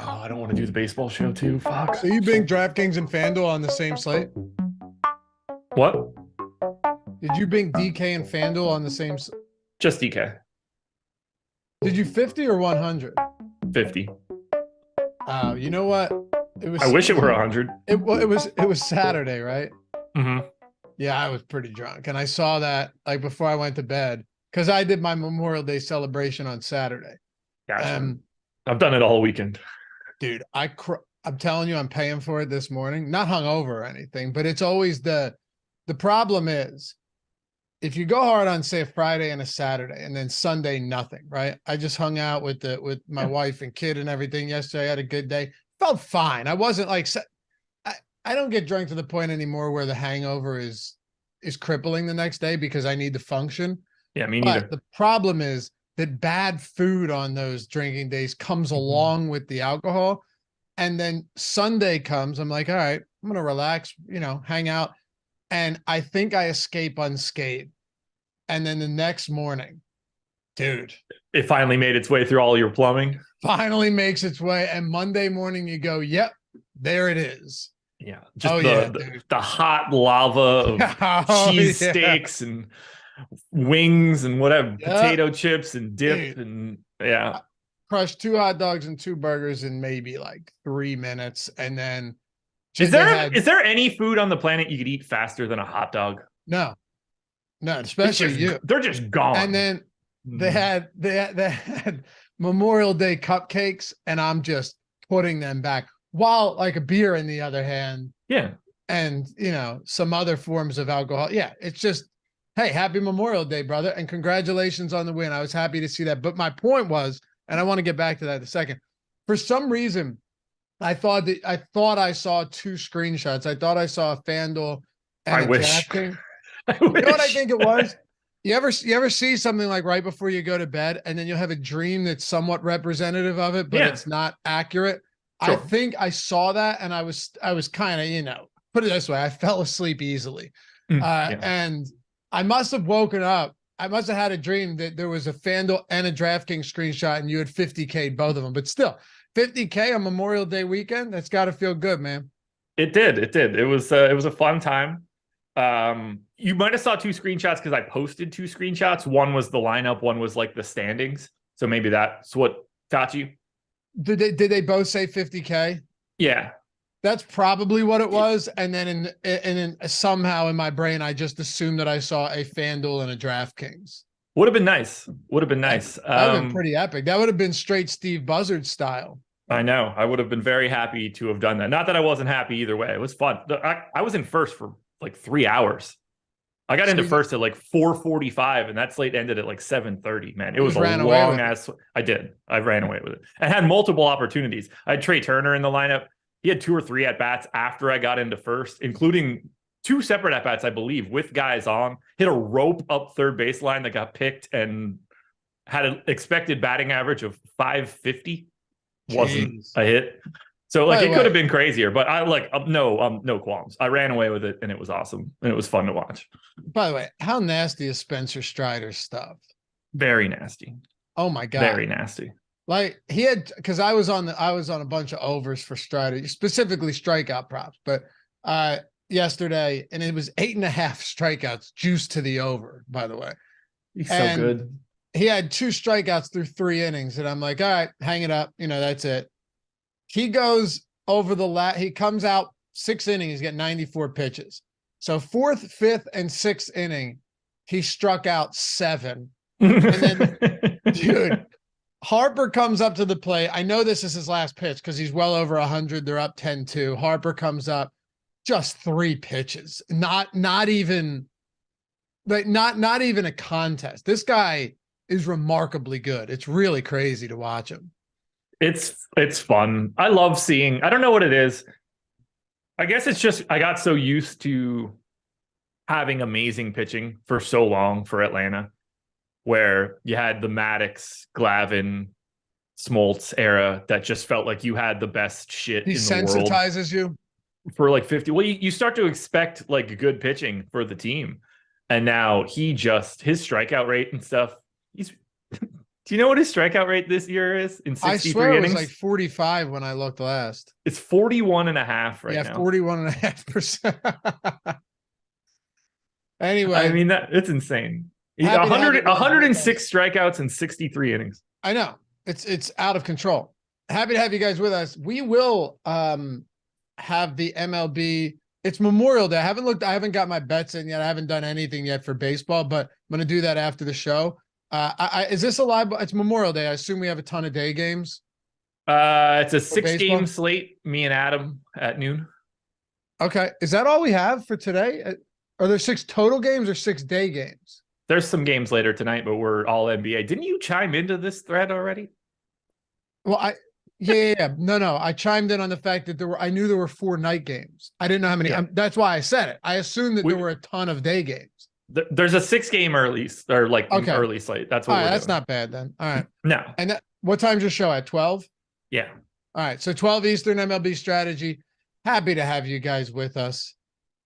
I don't want to do the baseball show too. Fuck. So you bring DraftKings and FanDuel on the same slate? What? Did you bring DK and FanDuel on the same? Just DK. Did you 50 or 100? 50. You know what? It was. I wish it were 100. It was Saturday, right? Mm-hmm. Yeah, I was pretty drunk, and I saw that like before I went to bed because I did my Memorial Day celebration on Saturday. Gotcha. I've done it all weekend. Dude, I'm telling you, I'm paying for it this morning. Not hungover or anything, but it's always the problem is if you go hard on say a Friday and a Saturday and then Sunday nothing, right? I just hung out with my wife and kid and everything yesterday. I had a good day. Felt fine. I wasn't like I don't get drunk to the point anymore where the hangover is crippling the next day because I need to function. Yeah, me neither. But the problem is that bad food on those drinking days comes along with the alcohol. And then Sunday comes, I'm like, all right, I'm going to relax, hang out. And I think I escape unscathed. And then the next morning, dude. It finally made its way through all your plumbing. Finally makes its way. And Monday morning you go, yep, there it is. Yeah. Just the hot lava of cheesesteaks and wings and whatever, potato chips and dip. Dude. And yeah. Crushed 2 hot dogs and 2 burgers in maybe like 3 minutes. And then is there any food on the planet you could eat faster than a hot dog? No, especially you. They're just gone. And then they had Memorial Day cupcakes, and I'm just putting them back. While like a beer in the other hand. Yeah. And some other forms of alcohol. Yeah. It's just, hey, happy Memorial Day, brother. And congratulations on the win. I was happy to see that. But my point was, and I want to get back to that in a second. For some reason, I thought I saw 2 screenshots. I thought I saw a FanDuel and DraftKings. You know what I think it was? You ever see something like right before you go to bed and then you'll have a dream that's somewhat representative of it, but it's not accurate? Sure. I think I saw that and I was kind of, put it this way, I fell asleep easily. And I must have woken up. I must have had a dream that there was a FanDuel and a DraftKings screenshot and you had 50K, both of them, but still 50K on Memorial Day weekend. That's got to feel good, man. It did. It was a fun time. You might've saw 2 screenshots because I posted 2 screenshots. One was the lineup. One was like the standings. So maybe that's what got you. Did they both say 50K? Yeah. That's probably what it was. And then somehow in my brain, I just assumed that I saw a FanDuel and a DraftKings. Would have been nice. That would have been pretty epic. That would have been straight Steve Buzzard style. I know. I would have been very happy to have done that. Not that I wasn't happy either way. It was fun. I was in first for like 3 hours. I got into first at like 4:45 and that slate ended at like 7:30, man. It was a long ass. I ran away with it. I had multiple opportunities. I had Trey Turner in the lineup. He had 2 or 3 at-bats after I got into first, including 2 separate at-bats, I believe, with guys on. Hit a rope up third baseline that got picked and had an expected batting average of 550. Wasn't a hit. So like it could have been crazier, but I no qualms. I ran away with it and it was awesome and it was fun to watch. By the way, how nasty is Spencer Strider's stuff? Very nasty. Oh my God. Very nasty. Like he had, because I was on a bunch of overs for Strider, specifically strikeout props, but yesterday, and it was 8.5 strikeouts, juiced to the over, by the way. He's so good. he had 2 strikeouts through 3 innings, and I'm like, all right, hang it up. That's it. He goes over he comes out 6 innings, he's got 94 pitches. So 4th, 5th, and 6th inning, he struck out 7. And then, dude, Harper comes up to the plate. I know this is his last pitch because he's well over 100. They're up 10-2. Harper comes up, just 3 pitches. Not even a contest. This guy is remarkably good. It's really crazy to watch him. It's fun. I love seeing, I don't know what it is. I guess it's just, I got so used to having amazing pitching for so long for Atlanta, where you had the Maddox, Glavine, Smoltz era that just felt like you had the best shit in the world. He sensitizes you for like 50. Well, you start to expect like good pitching for the team. And now his strikeout rate and stuff, do you know what his strikeout rate this year is in 63 I swear innings? It was like 45 when I looked last. It's 41.5 right now. Yeah, 41.5%. Anyway. I mean, it's insane. 106 strikeouts in 63 innings. I know. It's out of control. Happy to have you guys with us. We will have the MLB. It's Memorial Day. I haven't got my bets in yet. I haven't done anything yet for baseball, but I'm going to do that after the show. Is this a live? It's Memorial Day. I assume we have a ton of day games. It's a 6-game slate. Me and Adam at noon. Okay. Is that all we have for today? Are there 6 total games or 6 day games? There's some games later tonight, but we're all NBA. Didn't you chime into this thread already? Well, yeah. No. I chimed in on the fact that I knew there were 4 night games. I didn't know how many. Yeah. That's why I said it. I assumed that there were a ton of day games. There's a 6-game early slate. That's what. All right, that's not bad then. All right. No. And what time's your show at? 12? Yeah. All right. So 12 Eastern MLB strategy. Happy to have you guys with us.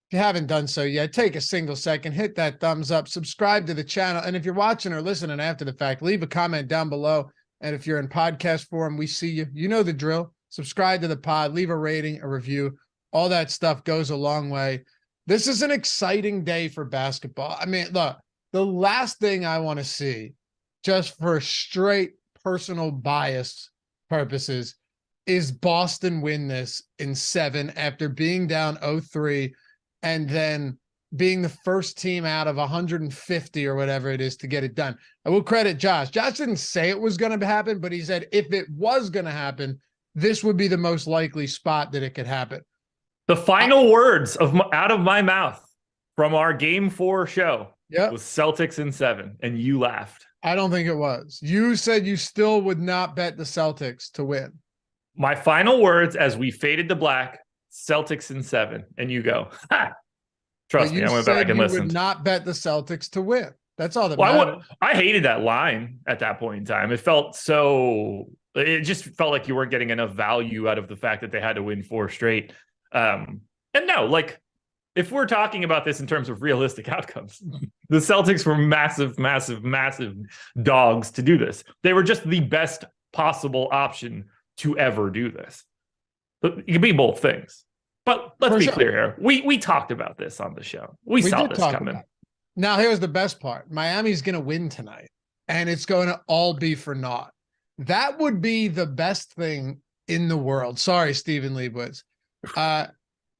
If you haven't done so yet, take a single second, hit that thumbs up, subscribe to the channel. And if you're watching or listening after the fact, leave a comment down below. And if you're in podcast form, we see you. You know the drill. Subscribe to the pod, leave a rating, a review. All that stuff goes a long way. This is an exciting day for basketball. I mean, look, the last thing I want to see, just for straight personal bias purposes, is Boston win this in 7 after being down 0-3 and then being the first team out of 150 or whatever it is to get it done. I will credit Josh. Josh didn't say it was going to happen, but he said if it was going to happen, this would be the most likely spot that it could happen. The final words out of my mouth from our Game 4 show was Celtics in 7, and you laughed. I don't think it was. You said you still would not bet the Celtics to win. My final words as we faded to black, Celtics in 7, and you go, ha! Trust me, I went back and listened. You would not bet the Celtics to win. That's all that matters. I hated that line at that point in time. It just felt like you weren't getting enough value out of the fact that they had to win 4 straight. And no, like if we're talking about this in terms of realistic outcomes, the Celtics were massive dogs to do this. They were just the best possible option to ever do this. But it could be both things. But let's be clear here. We talked about this on the show. We saw this coming. Now, here's the best part. Miami's going to win tonight, and it's going to all be for naught. That would be the best thing in the world. Sorry, Stephen Leibowitz.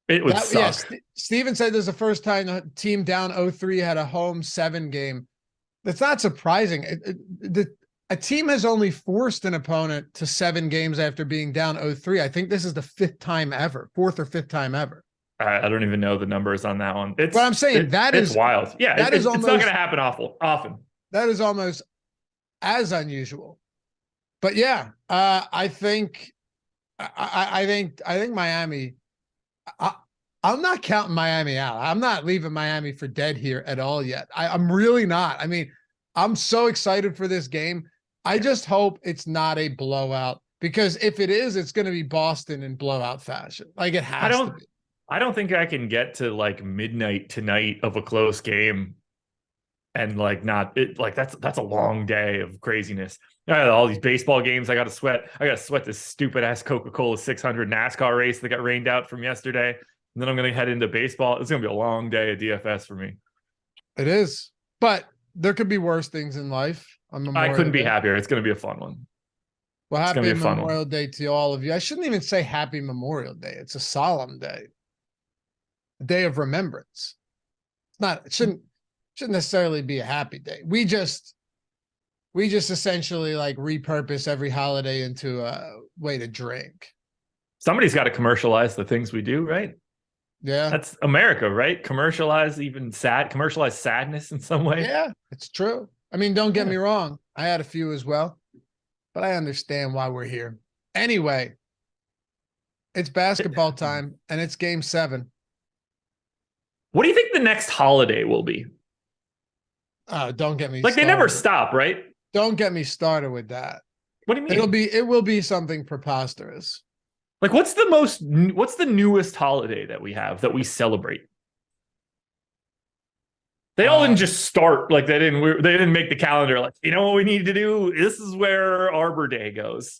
It would suck. Yeah, Steven said this is the first time the team down 0-3 had a home 7 game. That's not surprising. A team has only forced an opponent to 7 games after being down 0-3. I think this is the 5th time ever, 4th or 5th time ever. I don't even know the numbers on that one. But I'm saying it's wild. Yeah, it's not going to happen often. That is almost as unusual. But yeah, I think Miami. I'm not counting Miami out. I'm not leaving Miami for dead here at all yet. I'm really not. I mean, I'm so excited for this game. I just hope it's not a blowout, because if it is, it's going to be Boston in blowout fashion. Like it has to be. I don't think I can get to like midnight tonight of a close game and like that's a long day of craziness. All these baseball games I got to sweat. I got to sweat this stupid ass Coca-Cola 600 NASCAR race that got rained out from yesterday. And then I'm going to head into baseball. It's going to be a long day of DFS for me. It is, but there could be worse things in life. on I Memorial couldn't be Day. happier. It's going to be a fun one. Well, It's going to happy be a fun one. Memorial Day to all of you. I shouldn't even say happy Memorial Day. It's a solemn day, a day of remembrance. It's not, it shouldn't necessarily be a happy day. We just essentially like repurpose every holiday into a way to drink. Somebody's got to commercialize the things we do, right? Yeah. That's America, right? Commercialize sadness in some way. Yeah, it's true. I mean, don't get me wrong. I had a few as well, but I understand why we're here. Anyway, it's basketball time and it's game 7. What do you think the next holiday will be? Don't get me like started. They never stop, right? Don't get me started with that. What do you mean? It will be something preposterous. Like, what's the newest holiday that we have that we celebrate? They all didn't just start like they didn't make the calendar like, you know what we need to do? This is where Arbor Day goes.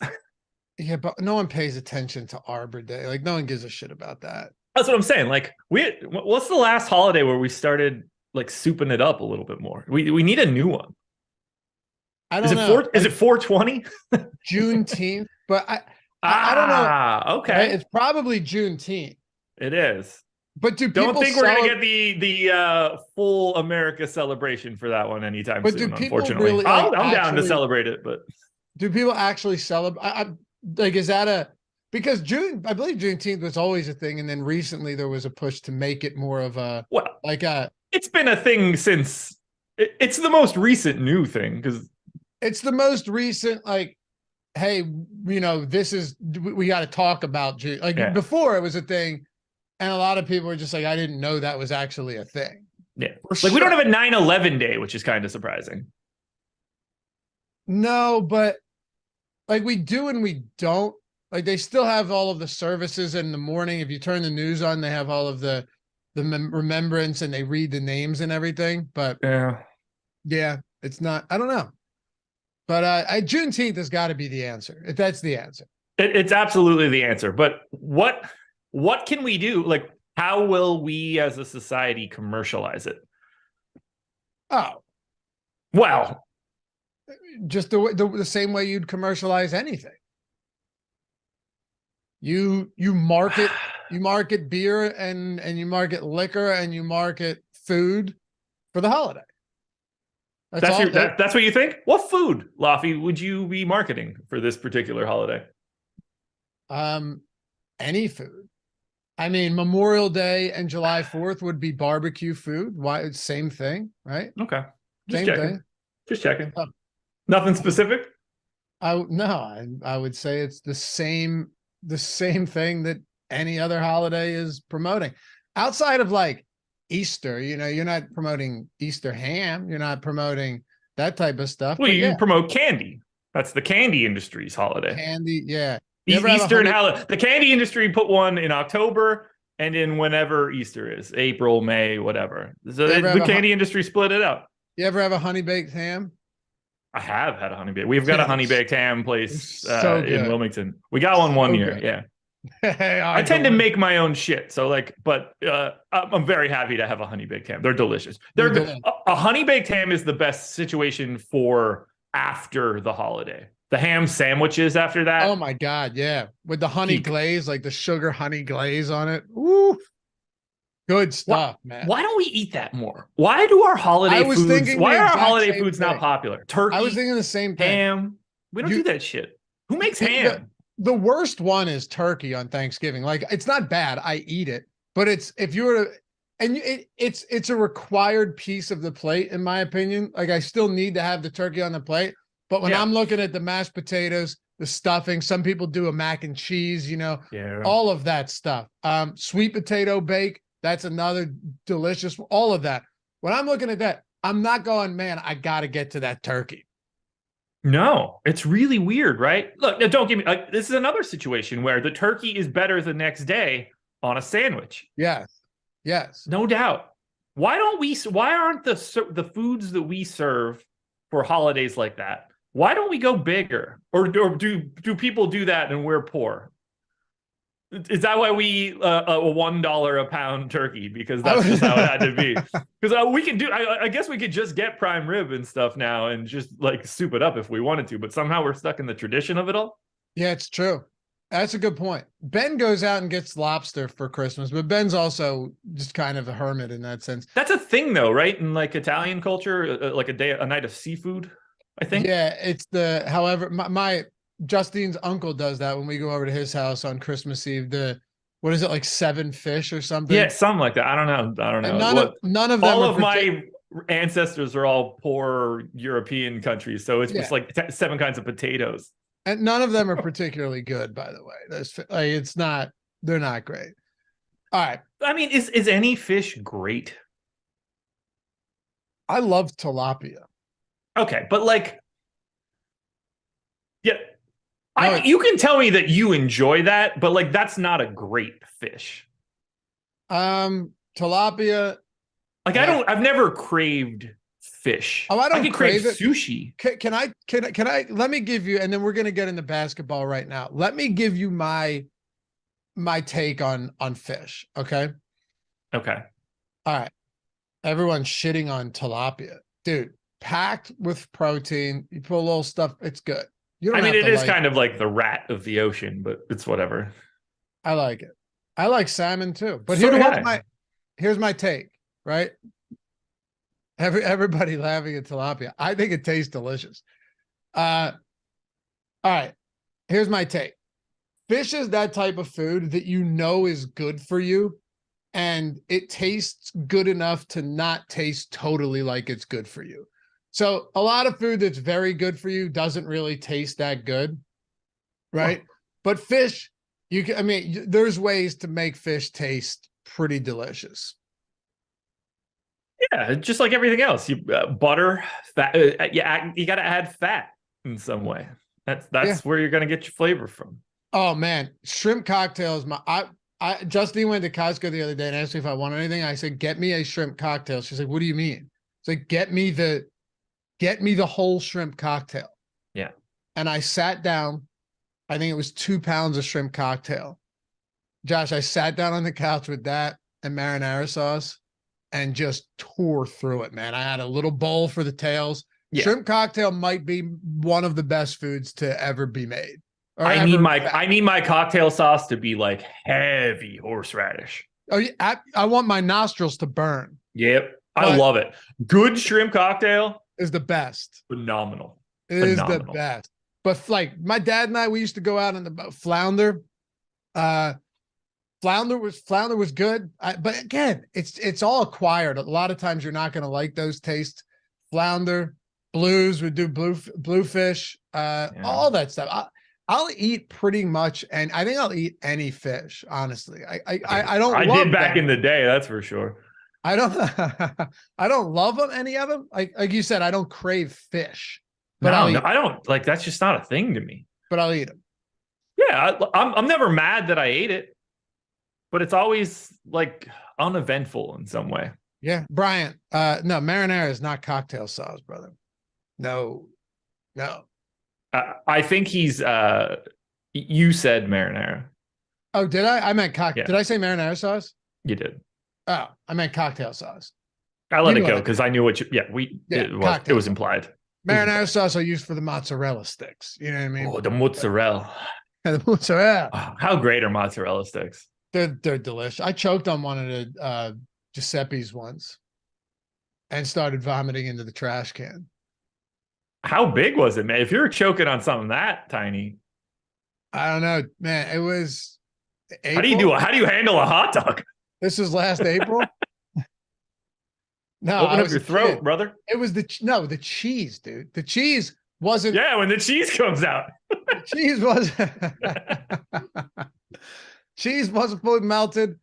Yeah, but no one pays attention to Arbor Day. Like, no one gives a shit about that. That's what I'm saying. Like, what's the last holiday where we started like souping it up a little bit more? We need a new one. I don't know. Is it 420? Juneteenth, but I don't know. Okay. Right? It's probably Juneteenth. It is. But do people don't think we're gonna get the full America celebration for that one anytime soon? Unfortunately, really, like, I'm down to celebrate it. But do people actually celebrate? Like, is that because I believe Juneteenth was always a thing, and then recently there was a push to make it more of a It's been a thing since. It's the most recent new thing because it's the most recent. Like, hey, we got to talk about June. Like before, it was a thing. And a lot of people were just like, I didn't know that was actually a thing. Yeah. We don't have a 9/11 day, which is kind of surprising. No, but like we do and we don't. Like they still have all of the services in the morning. If you turn the news on, they have all of the remembrance and they read the names and everything. But yeah, it's not, I don't know. But Juneteenth has got to be the answer. If that's the answer. It's absolutely the answer. But what can we do? Like, how will we as a society commercialize it? Oh, well, just the same way you'd commercialize anything. You market beer and you market liquor and you market food for the holiday. That's what you think? What food, Laffy, would you be marketing for this particular holiday? Any food. I mean, Memorial Day and July 4th would be barbecue food. Why? It's same thing, right? Okay. Just checking. Oh. Nothing specific? I would say it's the same thing that any other holiday is promoting. Outside of like Easter, you're not promoting Easter ham. You're not promoting that type of stuff. Well, you promote candy. That's the candy industry's holiday. Candy, yeah. Easter and Halloween. The candy industry put one in October and in whenever Easter is, April, May, whatever. So the candy industry split it up. You ever have a honey baked ham? I have had a honey baked. We've got a honey baked ham place in Wilmington. We got one year. Good. Yeah. I tend to make my own shit. So but I'm very happy to have a honey baked ham. They're delicious. A honey baked ham is the best situation for after the holiday. The ham sandwiches after that. Oh my God. Yeah. With the honey glaze, like the sugar honey glaze on it. Ooh. Good stuff, man. Why don't we eat that more? Why do our holiday foods not popular? Turkey. I was thinking the same thing. Ham. We don't do that shit. Who makes ham? The worst one is turkey on Thanksgiving. Like, it's not bad. I eat it, but it's a required piece of the plate, in my opinion. Like, I still need to have the turkey on the plate. But when I'm looking at the mashed potatoes, the stuffing, some people do a mac and cheese, all of that stuff. Sweet potato bake, that's another delicious, all of that. When I'm looking at that, I'm not going, man, I got to get to that turkey. No, it's really weird, right? Look, don't give me, this is another situation where the turkey is better the next day on a sandwich. Yes. No doubt. Why aren't the foods that we serve for holidays like that? Why don't we go bigger? Or do people do that and we're poor? Is that why we eat a $1 a pound turkey? Because that's just how it had to be. Because we can do, I guess we could just get prime rib and stuff now and just like soup it up if we wanted to. But somehow we're stuck in the tradition of it all. Yeah, it's true. That's a good point. Ben goes out and gets lobster for Christmas, but Ben's also just kind of a hermit in that sense. That's a thing, though, right? In like Italian culture, like a night of seafood, I think. Yeah, it's however, my Justine's uncle does that when we go over to his house on Christmas Eve. What is it, like 7 fish or something? Yeah, something like that. I don't know. And none of them. All of my ancestors are all poor European countries, so it's just like 7 kinds of potatoes. And none of them are particularly good, by the way. They're not great. All right. I mean, is any fish great? I love tilapia. Okay, but like, yeah, you can tell me that you enjoy that, but like, that's not a great fish. Tilapia. Like, I've never craved fish. Oh, I can crave sushi. Can I, let me give you, and then we're going to get into basketball right now. Let me give you my take on fish. Okay. Okay. All right. Everyone's shitting on tilapia, dude, packed with protein. You put a little stuff. It's good. It is kind of like the rat of the ocean, but it's whatever. I like it. I like salmon too, but here's my take, right? Everybody laughing at tilapia. I think it tastes delicious. All right. Here's my take. Fish is that type of food that is good for you, and it tastes good enough to not taste totally like it's good for you. So a lot of food that's very good for you doesn't really taste that good, right? Well, but fish, there's ways to make fish taste pretty delicious. Yeah, just like everything else, you butter, fat. You got to add fat in some way. That's where you're going to get your flavor from. Oh man, shrimp cocktails. Justine went to Costco the other day and asked me if I wanted anything. I said, "Get me a shrimp cocktail." She's like, "What do you mean?" It's like, "Get me the whole shrimp cocktail." Yeah. And I sat down. I think it was 2 pounds of shrimp cocktail. Josh, I sat down on the couch with that and marinara sauce and just tore through it, man. I had a little bowl for the tails. Yeah. Shrimp cocktail might be one of the best foods to ever be made. I need my cocktail sauce to be like heavy horseradish. Oh yeah, I want my nostrils to burn. Yep, I love it. Good shrimp cocktail is the best. Phenomenal. It is the best. But like my dad and I, we used to go out on the flounder. Flounder was good. But again, it's all acquired. A lot of times you're not going to like those tastes. Flounder, blues would do bluefish, all that stuff. I'll eat pretty much, and I think I'll eat any fish. Honestly, I don't. I did back in the day, that's for sure. I don't love them. Any of them, like you said, I don't crave fish. But I don't like. That's just not a thing to me. But I'll eat them. Yeah, I'm never mad that I ate it, but it's always like uneventful in some way. Yeah, Brian. No, marinara is not cocktail sauce, brother. No. I think he's. You said marinara. Oh, did I? I meant cocktail. Yeah. Did I say marinara sauce? You did. Oh, I meant cocktail sauce. I let it go because I knew what you. Yeah, it was implied. Marinara sauce I use for the mozzarella sticks. You know what I mean? Oh, the mozzarella. The mozzarella. Oh, how great are mozzarella sticks? They're delicious. I choked on one of the Giuseppe's once and started vomiting into the trash can. How big was it, man? If you're choking on something that tiny, I don't know, man. It was April. How do you handle a hot dog? This was last April. No, open up your throat, brother. It was the cheese, dude. The cheese wasn't. Yeah, when the cheese comes out, the cheese wasn't fully melted.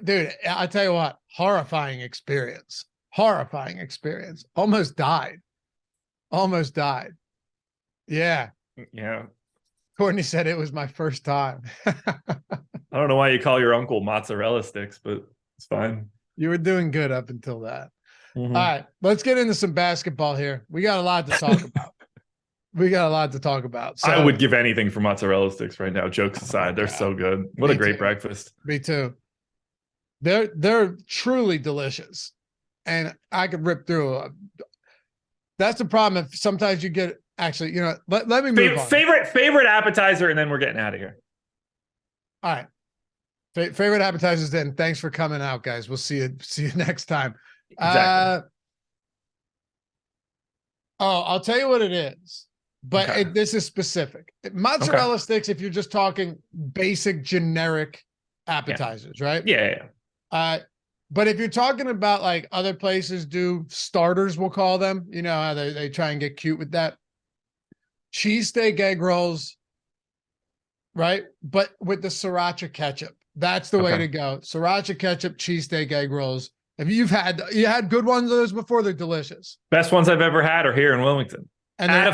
Dude, I tell you what, horrifying experience. Almost died. Yeah. Courtney said it was my first time. I don't know why you call your uncle mozzarella sticks, but it's fine. You were doing good up until that. Mm-hmm. All right, let's get into some basketball here. We got a lot to talk about. We got a lot to talk about. So, I would give anything for mozzarella sticks right now. Jokes aside, they're so good. What a great breakfast. Me too. They're truly delicious, and I could rip through. That's the problem. If sometimes you get actually, let me move on. Favorite appetizer, and then we're getting out of here. All right. Favorite appetizers. Then thanks for coming out, guys. We'll see you next time. Exactly. I'll tell you what it is, but this is specific. Mozzarella sticks, if you're just talking basic generic appetizers, right? Yeah. But if you're talking about like other places do starters, we'll call them, you know how they try and get cute with that. Cheesesteak egg rolls, right? But with the sriracha ketchup. That's the way to go. Sriracha ketchup, cheesesteak egg rolls. If you had good ones of those before, they're delicious. Best ones I've ever had are here in Wilmington. And at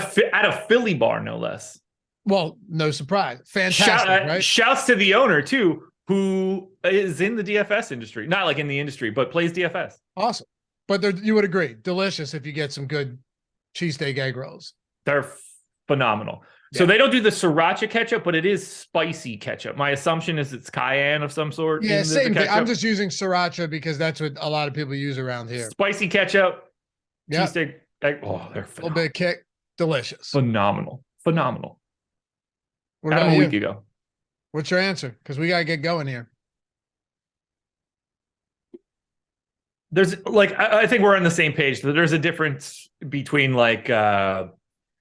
a Philly bar, no less. Well, no surprise. Fantastic, right? Shouts to the owner, too, who is in the DFS industry. Not like in the industry, but plays DFS. Awesome. But you would agree, delicious if you get some good cheesesteak egg rolls. They're phenomenal. So they don't do the sriracha ketchup, but it is spicy ketchup. My assumption is it's cayenne of some sort. Yeah, same thing. I'm just using sriracha because that's what a lot of people use around here. Spicy ketchup, cheesesteak. They're phenomenal. A little bit of kick. Delicious. Phenomenal. What about a week ago. What's your answer? Because we got to get going here. There's I think we're on the same page. There's a difference between like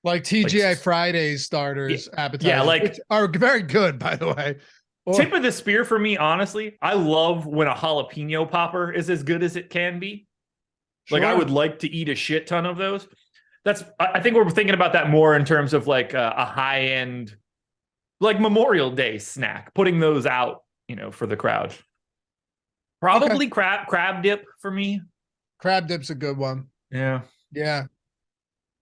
TGI Fridays starters, appetizers, which are very good, by the way. Tip of the spear for me, honestly, I love when a jalapeno popper is as good as it can be. Sure. Like I would like to eat a shit ton of those. I think we're thinking about that more in terms of like a high end, like Memorial Day snack, putting those out, for the crowd. Probably crab dip for me. Crab dip's a good one. Yeah.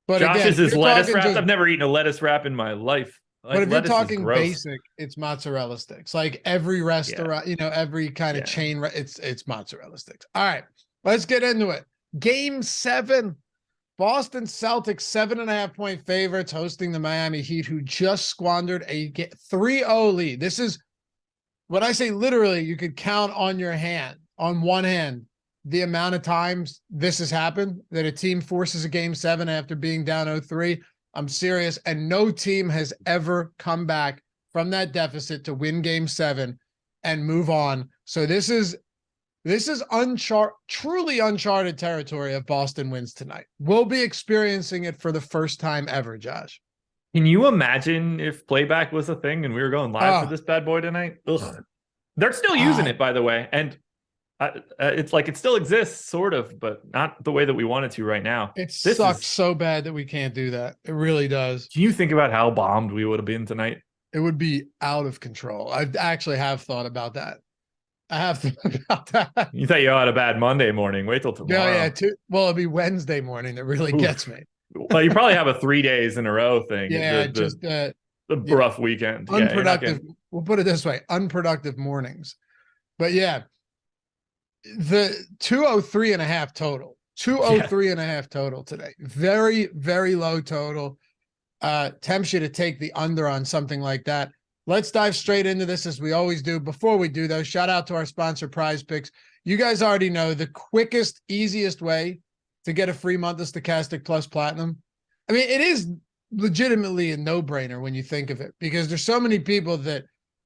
But Josh's is lettuce wrapped. I've never eaten a lettuce wrap in my life. But if you're talking basic, it's mozzarella sticks. Like every restaurant, every kind of chain, it's mozzarella sticks. All right, let's get into it. Game 7, Boston Celtics 7.5-point favorites hosting the Miami Heat, who just squandered a 3-0 lead. This is what I say. Literally, you could count on one hand, the amount of times this has happened, that a team forces a game 7 after being down 0-3. I'm serious. And no team has ever come back from that deficit to win game 7 and move on. So this is truly uncharted territory if Boston wins tonight. We'll be experiencing it for the first time ever, Josh. Can you imagine if playback was a thing and we were going live for this bad boy tonight? Ugh. They're still using it, by the way. And it's like it still exists, sort of, but not the way that we want it to right now. It sucks so bad that we can't do that. It really does. Can you think about how bombed we would have been tonight? It would be out of control. I actually have thought about that. I have thought about that. You thought you had a bad Monday morning. Wait till tomorrow. Yeah. Well, it'll be Wednesday morning that really gets me. Well, you probably have a 3 days in a row thing. Yeah, the rough weekend. Unproductive. We'll put it this way: unproductive mornings. But yeah, the 203.5 total. 203.5 total today. Very, very low total. Tempts you to take the under on something like that. Let's dive straight into this as we always do. Before we do, though, shout out to our sponsor, Prize Picks. You guys already know the quickest, easiest way to get a free month of Stochastic Plus Platinum. I mean, it is legitimately a no-brainer when you think of it, because there's so many people that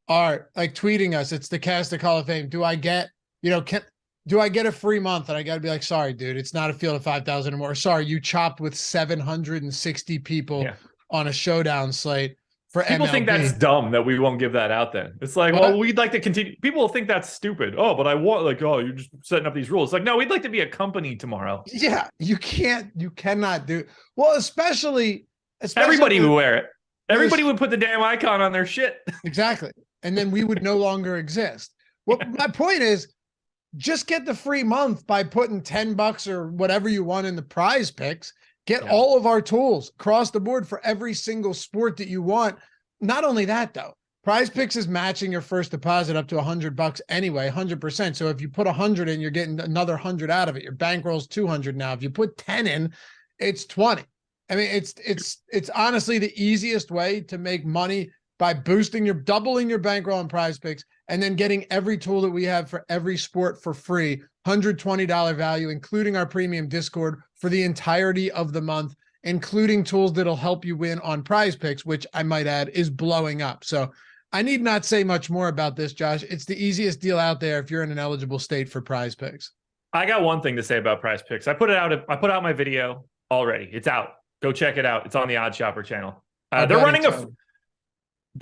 are like tweeting us, it's Stochastic Hall of Fame. Do I get a free month? And I got to be like, sorry, dude, it's not a field of 5,000 or more. Sorry, you chopped with 760 people on a showdown slate. People think that's dumb that we won't give that out then. It's like, well, we'd like to continue. People think that's stupid. Oh, but I want you're just setting up these rules. Like, no, we'd like to be a company tomorrow. Yeah, you cannot do. Well, especially everybody would wear it. Everybody would put the damn icon on their shit. Exactly. And then we would no longer exist. Well, my point is, just get the free month by putting $10 or whatever you want in the Prize Picks. Get all of our tools across the board for every single sport that you want. Not only that, though, Prize Picks is matching your first deposit up to $100 anyway, 100%. So if you put 100 in, you're getting another 100 out of it. Your bankroll's 200 now. If you put 10 in, it's 20. I mean, it's honestly the easiest way to make money by doubling your bankroll on Prize Picks, and then getting every tool that we have for every sport for free, $120 value, including our premium Discord for the entirety of the month, including tools that'll help you win on Prize Picks, which I might add is blowing up. So I need not say much more about this, Josh. It's the easiest deal out there if you're in an eligible state for Prize Picks. I got one thing to say about Prize Picks. I put out my video already. It's out. Go check it out. It's on the Odd Shopper channel. They're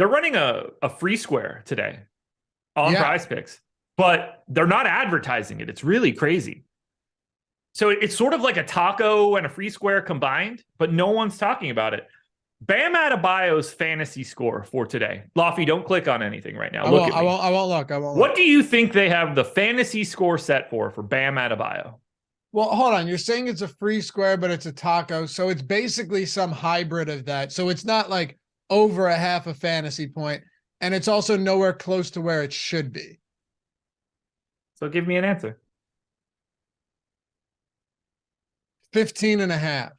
running a free square today on Prize Picks, but they're not advertising it. It's really crazy. So it's sort of like a taco and a free square combined, but no one's talking about it. Bam Adebayo's fantasy score for today. Lofty, don't click on anything right now. I won't look. What do you think they have the fantasy score set for Bam Adebayo? Well, hold on. You're saying it's a free square, but it's a taco. So it's basically some hybrid of that. So it's not like over a half a fantasy point, and it's also nowhere close to where it should be. So give me an answer. 15.5.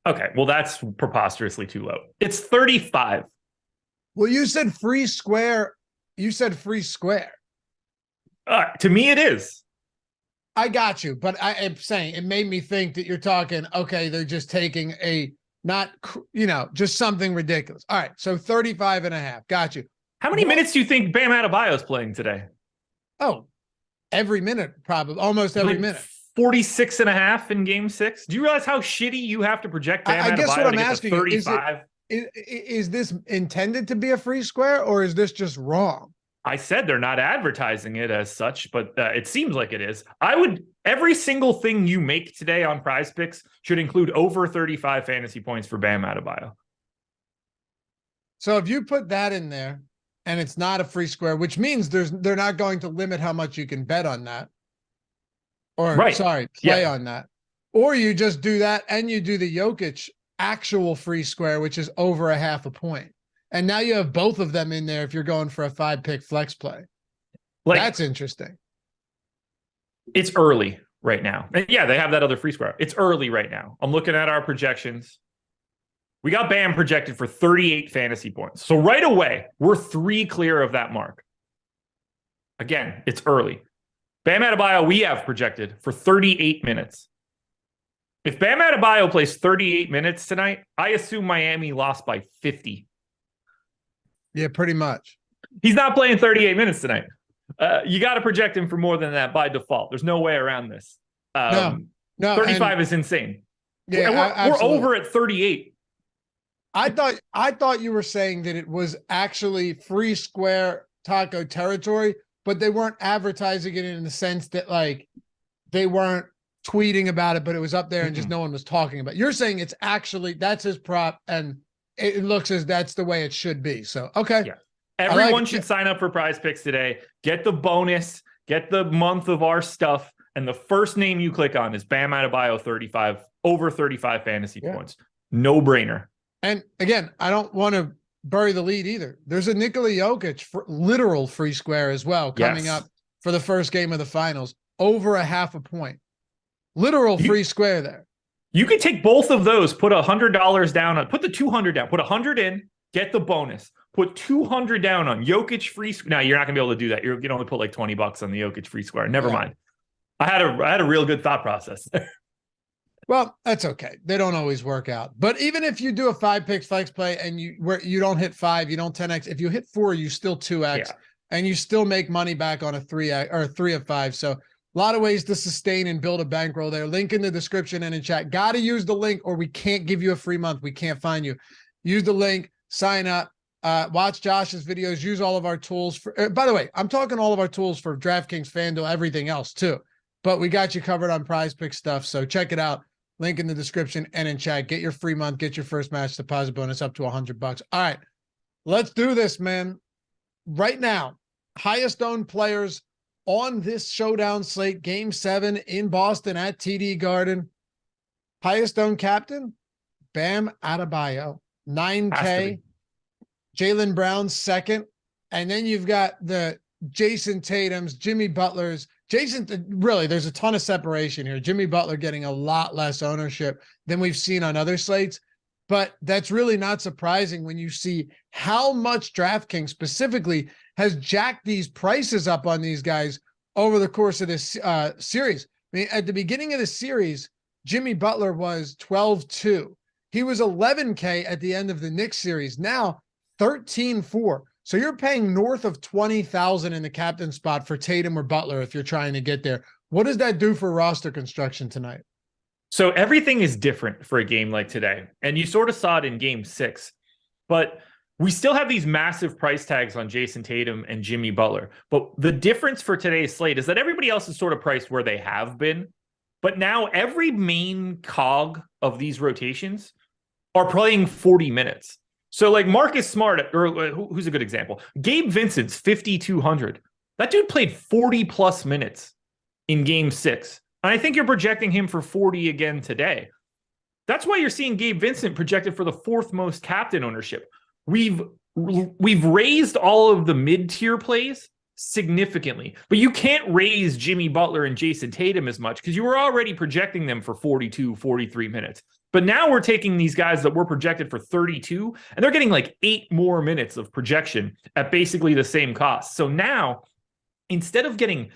Okay, well, that's preposterously too low. It's 35. Well, you said free square. You said free square. To me, it is. I got you, but I am saying it made me think that you're talking, okay, they're just taking just something ridiculous. All right, so 35.5. Got you. How many minutes do you think Bam Adebayo is playing today? Oh, every minute, probably. Almost every minute. 46.5 in game 6. Do you realize how shitty you have to project Bam Adebayo? I guess what I'm asking 35? Is this intended to be a free square, or is this just wrong? I said they're not advertising it as such, but it seems like it is. Every single thing you make today on Prize Picks should include over 35 fantasy points for Bam Adebayo. So if you put that in there and it's not a free square, which means they're not going to limit how much you can bet on that. Or play on that. Or you just do that and you do the Jokic actual free square, which is over a half a point. And now you have both of them in there if you're going for a 5-pick flex play. That's interesting. It's early right now. And yeah, they have that other free square. It's early right now. I'm looking at our projections. We got Bam projected for 38 fantasy points. So right away, we're 3 clear of that mark. Again, it's early. Bam Adebayo, we have projected for 38 minutes. If Bam Adebayo plays 38 minutes tonight, I assume Miami lost by 50. Yeah, pretty much. He's not playing 38 minutes tonight. You got to project him for more than that by default. There's no way around this. No, 35 is insane. Yeah, we're over at 38. I thought you were saying that it was actually free square taco territory, but they weren't advertising it in the sense that like they weren't tweeting about it, but it was up there and just no one was talking about it. You're saying it's actually, that's his prop and it looks as that's the way it should be. So, okay. Yeah. Everyone should sign up for Prize Picks today. Get the bonus, get the month of our stuff. And the first name you click on is Bam Adebayo 35, over 35 fantasy points. No brainer. And again, I don't want to bury the lead either. There's a Nikola Jokic literal free square as well coming up for the first game of the finals, over a half a point. Literal free square there. You could take both of those, put $100 down, put the 200 down, put 100 in, get the bonus, put 200 down on Jokic free. Now you're not gonna be able to do that. You can only put like $20 on the Jokic free square. Never mind. I had a real good thought process there. Well, that's okay. They don't always work out. But even if you do a 5-pick flex play and you don't hit 5, you don't 10x. If you hit 4, you still 2x, and you still make money back on a 3x or 3 of 5. So a lot of ways to sustain and build a bankroll there. Link in the description and in chat. Got to use the link or we can't give you a free month. We can't find you. Use the link, sign up, watch Josh's videos, use all of our tools. By the way, I'm talking all of our tools for DraftKings, FanDuel, everything else too. But we got you covered on Prize Pick stuff. So check it out. Link in the description and in chat. Get your free month. Get your first match deposit bonus up to $100. All right, let's do this, man. Right now, highest owned players on this showdown slate, Game 7 in Boston at TD Garden. Highest owned captain, Bam Adebayo, 9K. Jaylen Brown, second. And then you've got the Jason Tatums, Jimmy Butlers. Really, there's a ton of separation here. Jimmy Butler getting a lot less ownership than we've seen on other slates. But that's really not surprising when you see how much DraftKings specifically has jacked these prices up on these guys over the course of this series. I mean, at the beginning of the series, Jimmy Butler was 12-2. He was 11K at the end of the Knicks series. Now 13-4. So you're paying north of 20,000 in the captain spot for Tatum or Butler if you're trying to get there. What does that do for roster construction tonight? So everything is different for a game like today. And you sort of saw it in game 6. But we still have these massive price tags on Jason Tatum and Jimmy Butler. But the difference for today's slate is that everybody else is sort of priced where they have been. But now every main cog of these rotations are playing 40 minutes. So like Marcus Smart, or who's a good example? Gabe Vincent's 5,200. That dude played 40 plus minutes in game 6. And I think you're projecting him for 40 again today. That's why you're seeing Gabe Vincent projected for the 4th most captain ownership. We've raised all of the mid-tier plays significantly, but you can't raise Jimmy Butler and Jason Tatum as much because you were already projecting them for 42, 43 minutes. But now we're taking these guys that were projected for 32, and they're getting like 8 more minutes of projection at basically the same cost. So now, instead of getting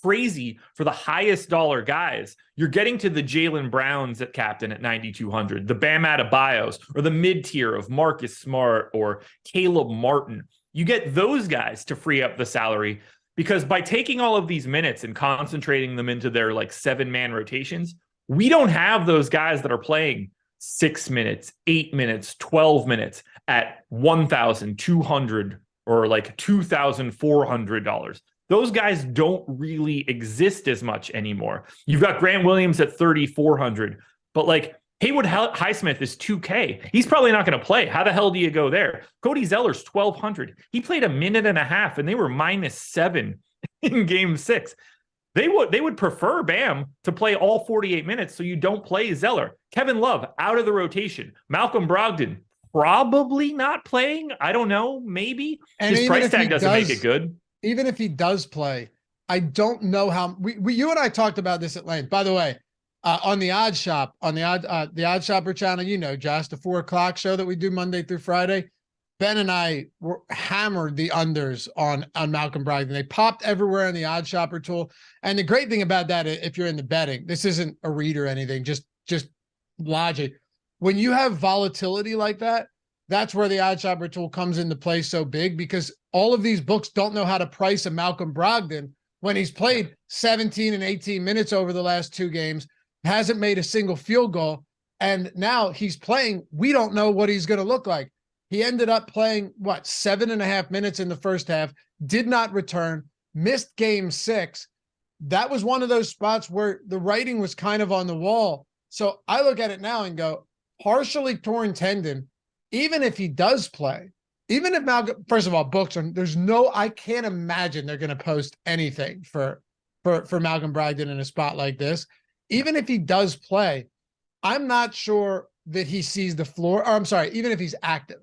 crazy for the highest dollar guys, you're getting to the Jaylen Browns at captain at 9,200, the Bam Adebayos, or the mid-tier of Marcus Smart or Caleb Martin. You get those guys to free up the salary because by taking all of these minutes and concentrating them into their like 7-man rotations, we don't have those guys that are playing 6 minutes, 8 minutes, 12 minutes at $1,200 or like $2,400. Those guys don't really exist as much anymore. You've got Grant Williams at 3,400, but like Haywood Highsmith is 2K. He's probably not going to play. How the hell do you go there? Cody Zeller's 1,200. He played a minute and a half, and they were -7 in game 6. They would prefer Bam to play all 48 minutes so you don't play Zeller. Kevin Love out of the rotation. Malcolm Brogdon probably not playing. I don't know, maybe. And his price tag doesn't make it good. Even if he does play, I don't know how you and I talked about this at length. By the way, on the Odd Shop, on the Odd Shopper channel, Josh, the 4:00 show that we do Monday through Friday, Ben and I were hammered the unders on Malcolm Brogdon. They popped everywhere in the Odd Shopper tool. And the great thing about that, if you're in the betting, this isn't a read or anything, just logic. When you have volatility like that, that's where the Odd Shopper tool comes into play so big, because all of these books don't know how to price a Malcolm Brogdon when he's played 17 and 18 minutes over the last 2 games, hasn't made a single field goal, and now he's playing. We don't know what he's going to look like. He ended up playing, 7.5 minutes in the first half, did not return, missed game 6. That was one of those spots where the writing was kind of on the wall. So I look at it now and go, partially torn tendon, even if he does play, even if Malcolm, first of all, books are, I can't imagine they're going to post anything for Malcolm Brogdon in a spot like this. Even if he does play, I'm not sure that he sees the floor, or I'm sorry, even if he's active,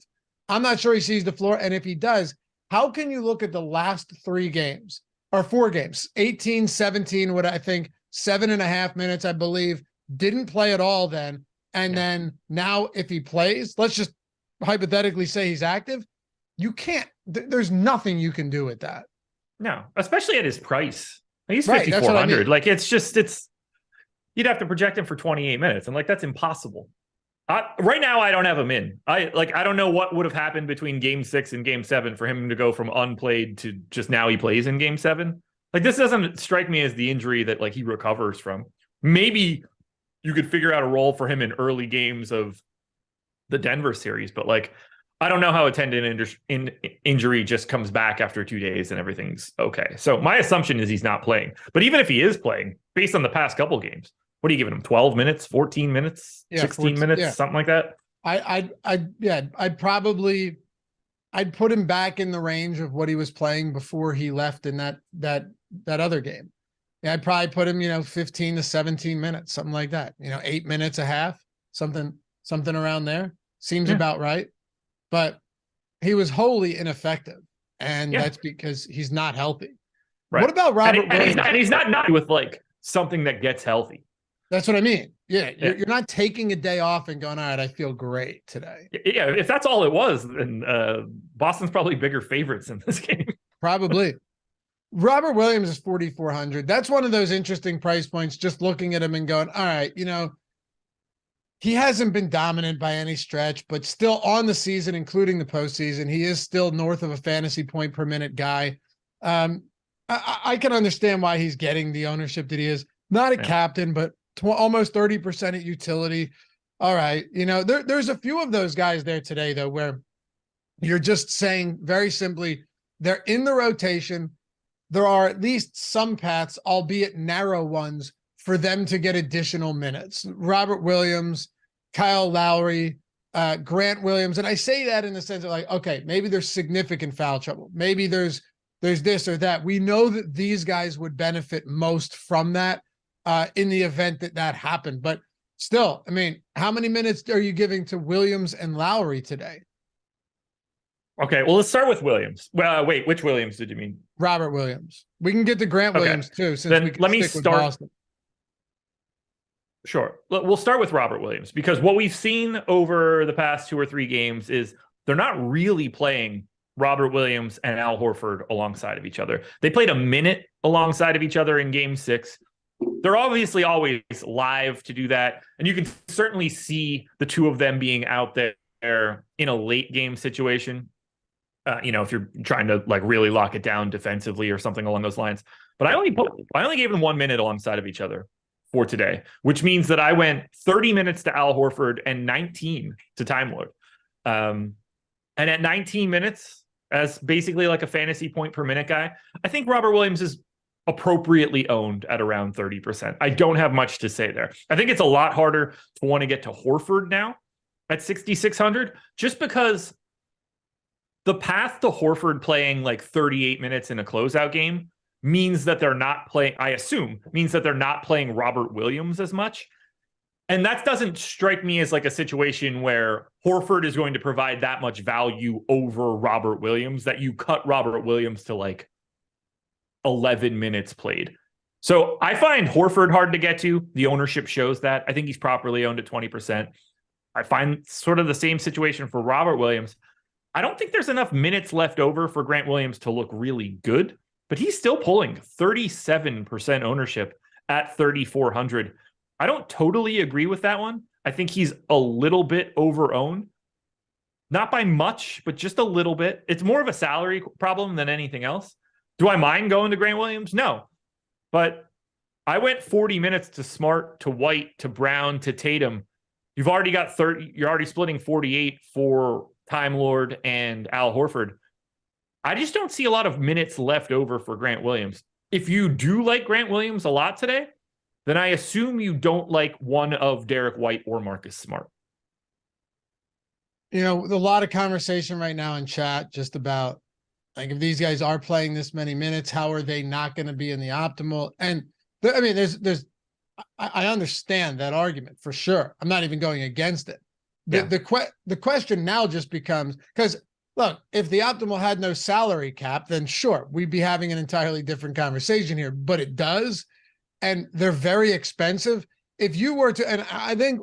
I'm not sure he sees the floor. And if he does, how can you look at the last 3 games or 4 games, 18, 17, what I think 7.5 minutes, I believe, didn't play at all then. And then now if he plays, let's just hypothetically say he's active, you can't, there's nothing you can do with that. No, especially at his price. He's Right, 5,400. I mean. Like you'd have to project him for 28 minutes. And like, that's impossible. Right now, I don't have him in. I don't know what would have happened between game 6 and game 7 for him to go from unplayed to just now he plays in game 7. Like, this doesn't strike me as the injury that like he recovers from. Maybe you could figure out a role for him in early games of the Denver series, but like, I don't know how a tendon injury just comes back after 2 days and everything's okay. So my assumption is he's not playing. But even if he is playing, based on the past couple games, what are you giving him? 12 minutes, 14 minutes, 16 minutes, something like that? I'd put him back in the range of what he was playing before he left in that other game. Yeah, I'd probably put him, 15 to 17 minutes, something like that. 8 minutes a half, something around there. Seems about right. But he was wholly ineffective. And that's because he's not healthy. Right. What about Robert Williams? And he's not with like something that gets healthy. That's what I mean. Yeah, you're not taking a day off and going, all right, I feel great today. Yeah, if that's all it was, then Boston's probably bigger favorites in this game. Probably. Robert Williams is 4,400. That's one of those interesting price points, just looking at him and going, all right, he hasn't been dominant by any stretch, but still on the season, including the postseason, he is still north of a fantasy point per minute guy. I can understand why he's getting the ownership that he is. Not a captain, but almost 30% at utility. All right. There's a few of those guys there today, though, where you're just saying very simply, they're in the rotation. There are at least some paths, albeit narrow ones, for them to get additional minutes. Robert Williams, Kyle Lowry, Grant Williams. And I say that in the sense of like, okay, maybe there's significant foul trouble. Maybe there's this or that. We know that these guys would benefit most from that in the event that happened. But still, I mean, how many minutes are you giving to Williams and Lowry today? Okay, well, let's start with Williams. Well, wait, which Williams did you mean? Robert Williams. We can get to Grant Williams too, since then we can let me stick with start. Boston. Sure. We'll start with Robert Williams, because what we've seen over the past 2 or 3 games is they're not really playing Robert Williams and Al Horford alongside of each other. They played a minute alongside of each other in game 6. They're obviously always live to do that. And you can certainly see the two of them being out there in a late game situation. If you're trying to like really lock it down defensively or something along those lines. But I only gave them 1 minute alongside of each other for today, which means that I went 30 minutes to Al Horford and 19 to Time Lord. And at 19 minutes, as basically like a fantasy point per minute guy, I think Robert Williams is appropriately owned at around 30%. I don't have much to say there. I think it's a lot harder to want to get to Horford now at 6,600, just because the path to Horford playing like 38 minutes in a closeout game means that they're not playing, I assume, means that they're not playing Robert Williams as much. And that doesn't strike me as like a situation where Horford is going to provide that much value over Robert Williams that you cut Robert Williams to like 11 minutes played. So I find Horford hard to get to. The ownership shows that. I think he's properly owned at 20%. I find sort of the same situation for Robert Williams. I don't think there's enough minutes left over for Grant Williams to look really good, but he's still pulling 37% ownership at 3,400. I don't totally agree with that one. I think he's a little bit over-owned. Not by much, but just a little bit. It's more of a salary problem than anything else. Do I mind going to Grant Williams? No. But I went 40 minutes to Smart, to White, to Brown, to Tatum. You've already got 30. You're already splitting 48 for Time Lord and Al Horford. I just don't see a lot of minutes left over for Grant Williams. If you do like Grant Williams a lot today, then I assume you don't like one of Derek White or Marcus Smart. A lot of conversation right now in chat just about like if these guys are playing this many minutes, how are they not going to be in the optimal? And I understand that argument for sure. I'm not even going against it. The question now just becomes, because look, if the optimal had no salary cap, then sure, we'd be having an entirely different conversation here, but it does. And they're very expensive. If you were to, and I think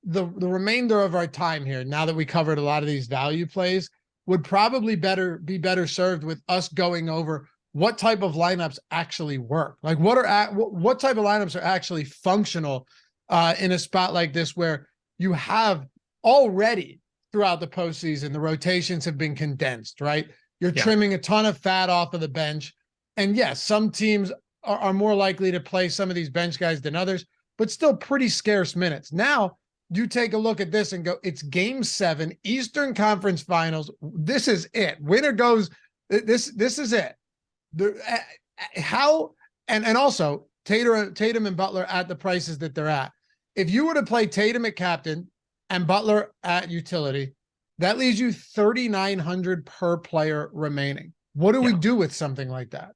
the remainder of our time here, now that we covered a lot of these value plays, would probably be better served with us going over what type of lineups actually work. Like what type of lineups are actually functional in a spot like this, where you have already throughout the postseason, the rotations have been condensed, right? You're trimming a ton of fat off of the bench. And yes, some teams are more likely to play some of these bench guys than others, but still pretty scarce minutes. Now you take a look at this and go, it's game 7, Eastern Conference Finals. This is it. Winner goes, this is it. And also Tatum and Butler at the prices that they're at. If you were to play Tatum at captain and Butler at utility, that leaves you 3,900 per player remaining. What do we do with something like that?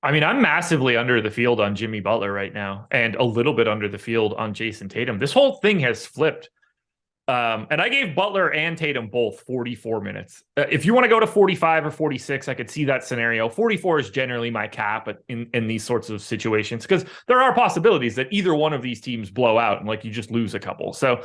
I mean, I'm massively under the field on Jimmy Butler right now and a little bit under the field on Jason Tatum. This whole thing has flipped And I gave Butler and Tatum both 44 minutes. If you want to go to 45 or 46, I could see that scenario. 44 is generally my cap in these sorts of situations, because there are possibilities that either one of these teams blow out and like you just lose a couple. So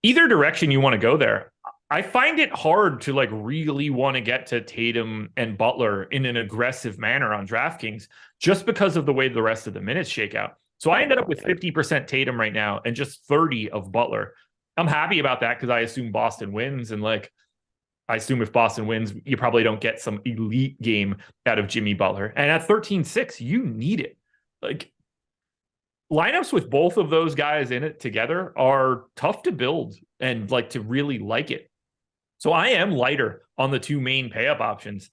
either direction you want to go there. I find it hard to like really want to get to Tatum and Butler in an aggressive manner on DraftKings just because of the way the rest of the minutes shake out. So I ended up with 50% Tatum right now and just 30 of Butler. I'm happy about that because I assume Boston wins. And like, I assume if Boston wins, you probably don't get some elite game out of Jimmy Butler. And at 13-6, you need it. Like, lineups with both of those guys in it together are tough to build and like to really like it. So I am lighter on the two main pay up options.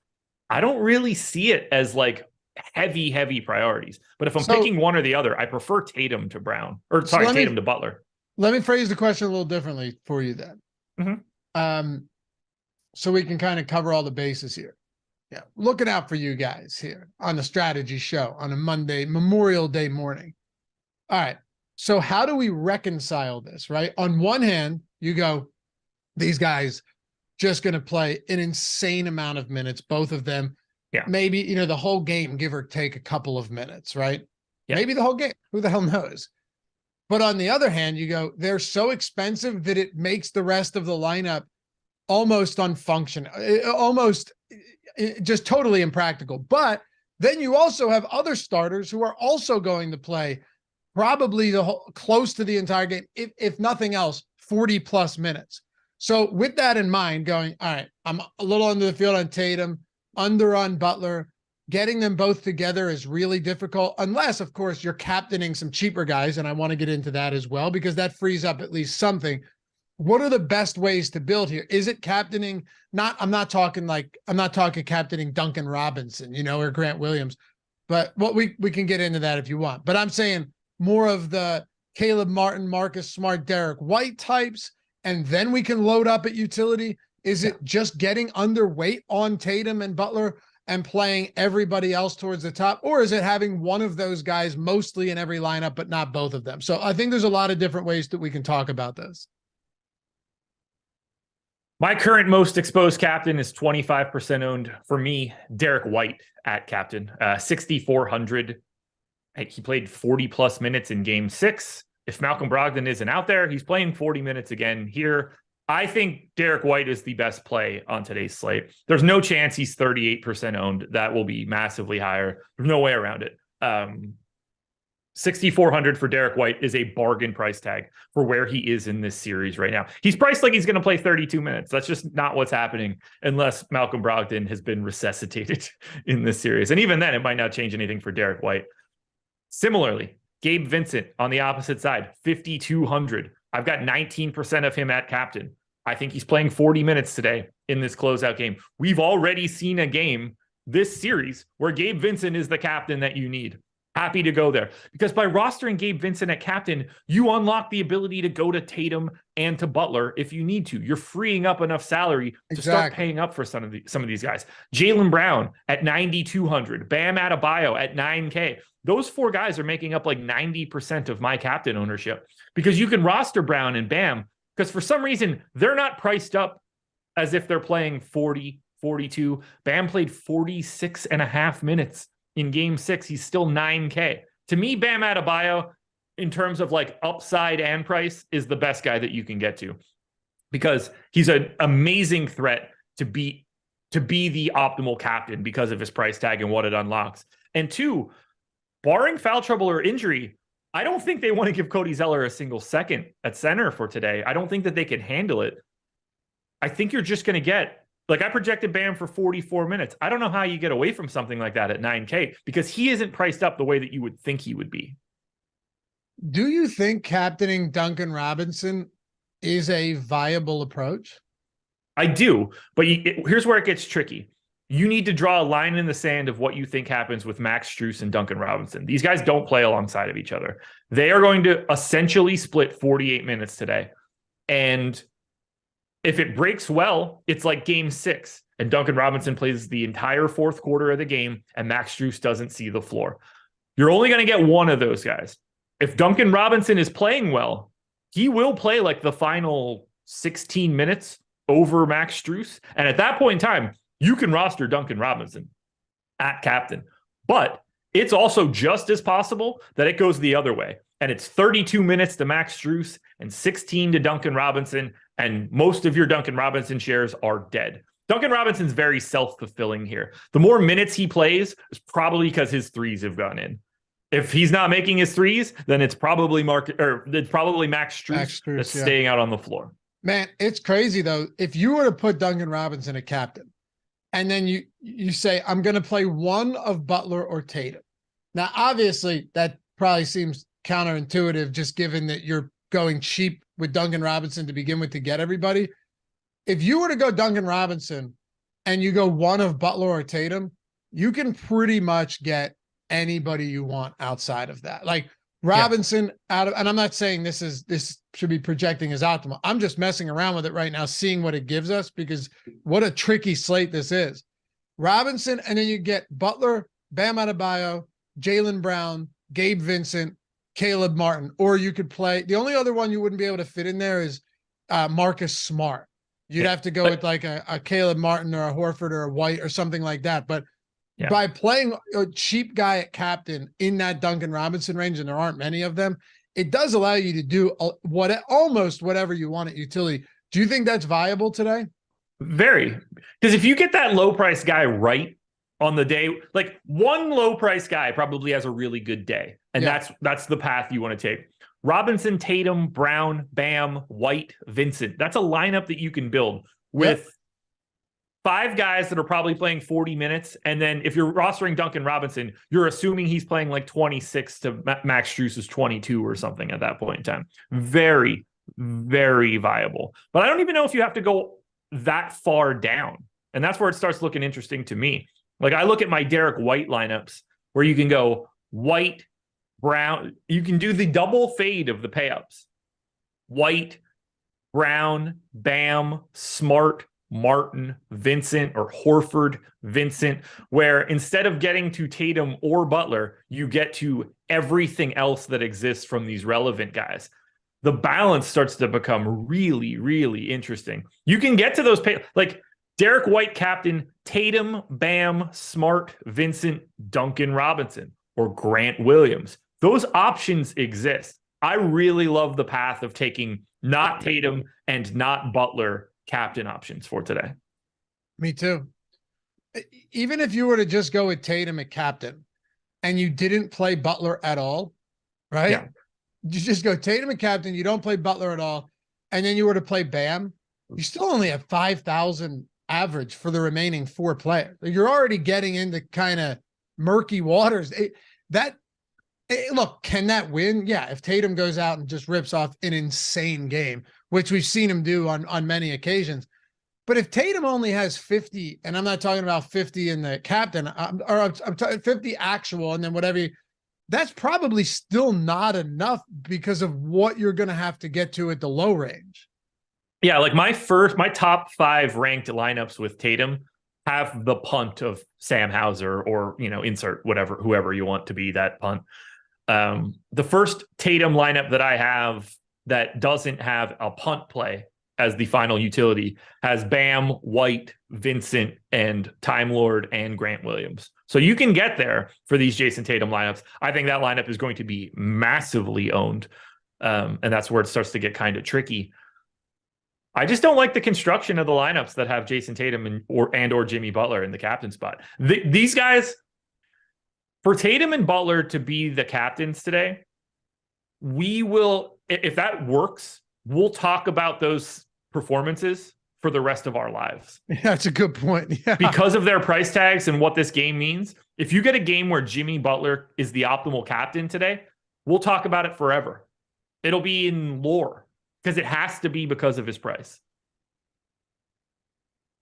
I don't really see it as like heavy priorities. But if I'm picking one or the other, I prefer Tatum to Brown, or sorry, Tatum to Butler. Let me phrase the question a little differently for you then. Mm-hmm. So we can kind of cover all the bases here. Yeah. Looking out for you guys here on the strategy show on a Monday, Memorial Day morning. All right. So how do we reconcile this, right? On one hand, you go, these guys just going to play an insane amount of minutes, both of them. Yeah. Maybe, the whole game, give or take a couple of minutes, right? Yeah. Maybe the whole game. Who the hell knows? But on the other hand, you go, they're so expensive that it makes the rest of the lineup almost unfunctional, almost just totally impractical. But then you also have other starters who are also going to play probably close to the entire game, if nothing else, 40 plus minutes. So with that in mind, going, all right, I'm a little under the field on Tatum, under on Butler. Getting them both together is really difficult, unless, of course, you're captaining some cheaper guys, and I want to get into that as well, because that frees up at least something. What are the best ways to build here? Is it captaining? I'm not talking captaining Duncan Robinson, or Grant Williams, but we can get into that if you want. But I'm saying more of the Caleb Martin, Marcus Smart, Derek White types, and then we can load up at utility. Is it just getting underweight on Tatum and Butler and playing everybody else towards the top? Or is it having one of those guys mostly in every lineup, but not both of them? So I think there's a lot of different ways that we can talk about this. My current most exposed captain is 25% owned for me, Derek White at captain, 6,400. He played 40 plus minutes in game 6. If Malcolm Brogdon isn't out there, he's playing 40 minutes again here. I think Derek White is the best play on today's slate. There's no chance he's 38% owned. That will be massively higher. There's no way around it. 6,400 for Derek White is a bargain price tag for where he is in this series right now. He's priced like he's going to play 32 minutes. That's just not what's happening unless Malcolm Brogdon has been resuscitated in this series. And even then, it might not change anything for Derek White. Similarly, Gabe Vincent on the opposite side, 5,200. I've got 19% of him at captain. I think he's playing 40 minutes today in this closeout game. We've already seen a game this series where Gabe Vincent is the captain that you need. Happy to go there, because by rostering Gabe Vincent at captain, you unlock the ability to go to Tatum and to Butler if you need to. You're freeing up enough salary to start paying up for some of these guys. Jaylen Brown at 9,200, Bam Adebayo at 9K. Those four guys are making up like 90% of my captain ownership, because you can roster Brown and Bam, because for some reason they're not priced up as if they're playing 40, 42. Bam played 46 and a half minutes in game 6. He's still 9K. To me, Bam Adebayo, in terms of like upside and price, is the best guy that you can get to, because he's an amazing threat to be the optimal captain because of his price tag and what it unlocks. And two, barring foul trouble or injury, I don't think they want to give Cody Zeller a single second at center for today. I don't think that they can handle it. I think you're just going to get, like, I projected Bam for 44 minutes. I don't know how you get away from something like that at 9K, because he isn't priced up the way that you would think he would be. Do you think captaining Duncan Robinson is a viable approach? I do, but here's where it gets tricky. You need to draw a line in the sand of what you think happens with Max Strus and Duncan Robinson. These guys don't play alongside of each other. They are going to essentially split 48 minutes today. And if it breaks well, it's like game 6 and Duncan Robinson plays the entire fourth quarter of the game and Max Strus doesn't see the floor. You're only going to get one of those guys. If Duncan Robinson is playing well, he will play like the final 16 minutes over Max Strus. And at that point in time, you can roster Duncan Robinson at captain. But it's also just as possible that it goes the other way. And it's 32 minutes to Max Strus and 16 to Duncan Robinson. And most of your Duncan Robinson shares are dead. Duncan Robinson's very self-fulfilling here. The more minutes he plays is probably because his threes have gone in. If he's not making his threes, then it's probably Max Strus that's staying out on the floor. Man, it's crazy though. If you were to put Duncan Robinson at captain, and then you say, I'm going to play one of Butler or Tatum. Now, obviously, that probably seems counterintuitive, just given that you're going cheap with Duncan Robinson to begin with to get everybody. If you were to go Duncan Robinson and you go one of Butler or Tatum, you can pretty much get anybody you want outside of that. Like Robinson and I'm not saying this should be projecting as optimal. I'm just messing around with it right now, seeing what it gives us, because what a tricky slate this is. Robinson, and then you get Butler, Bam Adebayo, Jaylen Brown, Gabe Vincent, Caleb Martin, or you could play, the only other one you wouldn't be able to fit in there is Marcus Smart. You'd have to go with like a Caleb Martin or a Horford or a White or something like that. But by playing a cheap guy at captain in that Duncan Robinson range, and there aren't many of them, it does allow you to do almost whatever you want at utility. Do you think that's viable today? Very. Because if you get that low price guy right on the day, like one low price guy probably has a really good day. And that's the path you want to take. Robinson, Tatum, Brown, Bam, White, Vincent. That's a lineup that you can build with five guys that are probably playing 40 minutes. And then if you're rostering Duncan Robinson, you're assuming he's playing like 26 to Max Strus's 22 or something at that point in time. Very, very viable. But I don't even know if you have to go that far down. And that's where it starts looking interesting to me. Like I look at my Derek White lineups where you can go White, Brown. You can do the double fade of the payups. White, Brown, Bam, Smart, Martin, Vincent, or Horford, Vincent, where instead of getting to Tatum or Butler, you get to everything else that exists from these relevant guys. The balance starts to become really, really interesting. You can get to those like Derek White captain, Tatum, Bam, Smart, Vincent, Duncan Robinson, or Grant Williams. Those options exist. I really love the path of taking not Tatum and not Butler captain options for today. Me too. Even if you were to just go with Tatum at captain and you didn't play Butler at all, right? Yeah. You just go Tatum at captain, you don't play Butler at all, and then you were to play Bam, you still only have 5,000 average for the remaining four players. You're already getting into kind of murky waters. Look, can that win? Yeah, if Tatum goes out and just rips off an insane game, which we've seen him do on many occasions. But if Tatum only has 50, and I'm not talking about 50 in the captain, I'm talking 50 actual, and then whatever, that's probably still not enough because of what you're going to have to get to at the low range. Yeah, like my top 5 ranked lineups with Tatum have the punt of Sam Hauser or, insert whoever you want to be that punt. The first Tatum lineup that I have that doesn't have a punt play as the final utility has Bam, White, Vincent, and Time Lord and Grant Williams. So you can get there for these Jason Tatum lineups. I think that lineup is going to be massively owned. And that's where it starts to get kind of tricky. I just don't like the construction of the lineups that have Jason Tatum or Jimmy Butler in the captain spot. These guys, for Tatum and Butler to be the captains today, we will, if that works, we'll talk about those performances for the rest of our lives. Yeah, that's a good point. Yeah. Because of their price tags and what this game means. If you get a game where Jimmy Butler is the optimal captain today, we'll talk about it forever. It'll be in lore because it has to be because of his price.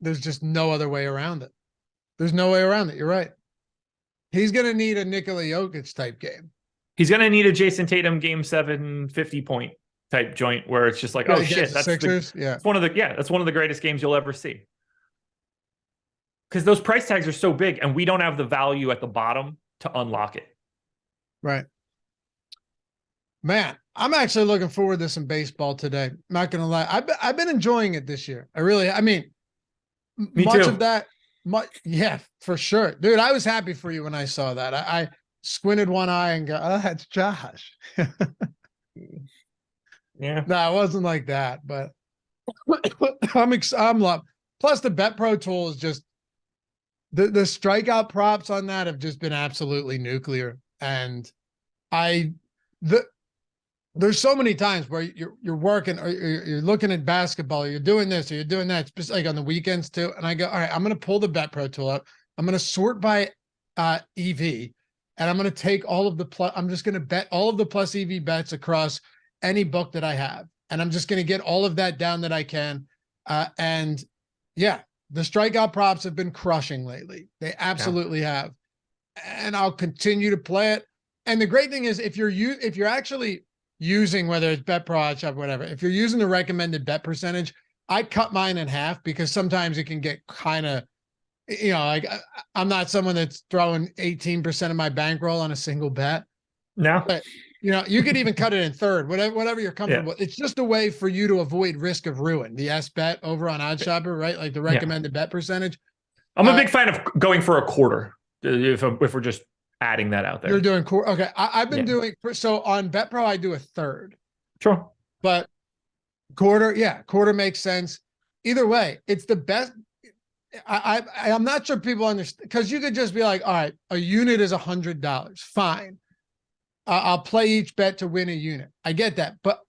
There's just no other way around it. There's no way around it. You're right. He's going to need a Nikola Jokic type game. He's going to need a Jason Tatum game 7 50-point type joint where it's just like, oh shit, that's Sixers. That's one of the greatest games you'll ever see. Because those price tags are so big and we don't have the value at the bottom to unlock it. Right. Man, I'm actually looking forward to some baseball today. Not gonna lie, I've been enjoying it this year. I mean, Me much too. of that, yeah, for sure, dude. I was happy for you when I saw that. I squinted one eye and go, "Oh, that's Josh." Yeah. No, it wasn't like that, but I'm love. Plus, the Bet Pro tool is just the strikeout props on that have just been absolutely nuclear. And I the there's so many times where you're working or you're looking at basketball, or you're doing this or you're doing that, just like on the weekends too. And I go, all right, I'm gonna pull the Bet Pro tool up. I'm gonna sort by EV, and I'm gonna take all of the plus. I'm just gonna bet all of the plus EV bets across any book that I have, and I'm just gonna get all of that down that I can. And yeah, the strikeout props have been crushing lately. They absolutely have, and I'll continue to play it. And the great thing is, if you're actually using, whether it's Bet Pro, OddsShop, whatever, if you're using the recommended bet percentage, I cut mine in half because sometimes it can get kind of, like I'm not someone that's throwing 18% of my bankroll on a single bet. No. But you could even cut it in third, whatever you're comfortable. Yeah. It's just a way for you to avoid risk of ruin. The S bet over on OddsShopper, right? Like the recommended bet percentage. I'm a big fan of going for a quarter if we're just adding that out there. You're doing quarter. Okay. I've been doing, so on Bet Pro, I do a third. Sure. But quarter makes sense. Either way, it's the best. I'm not sure people understand, because you could just be like, all right, a unit is $100. Fine. I'll play each bet to win a unit. I get that. But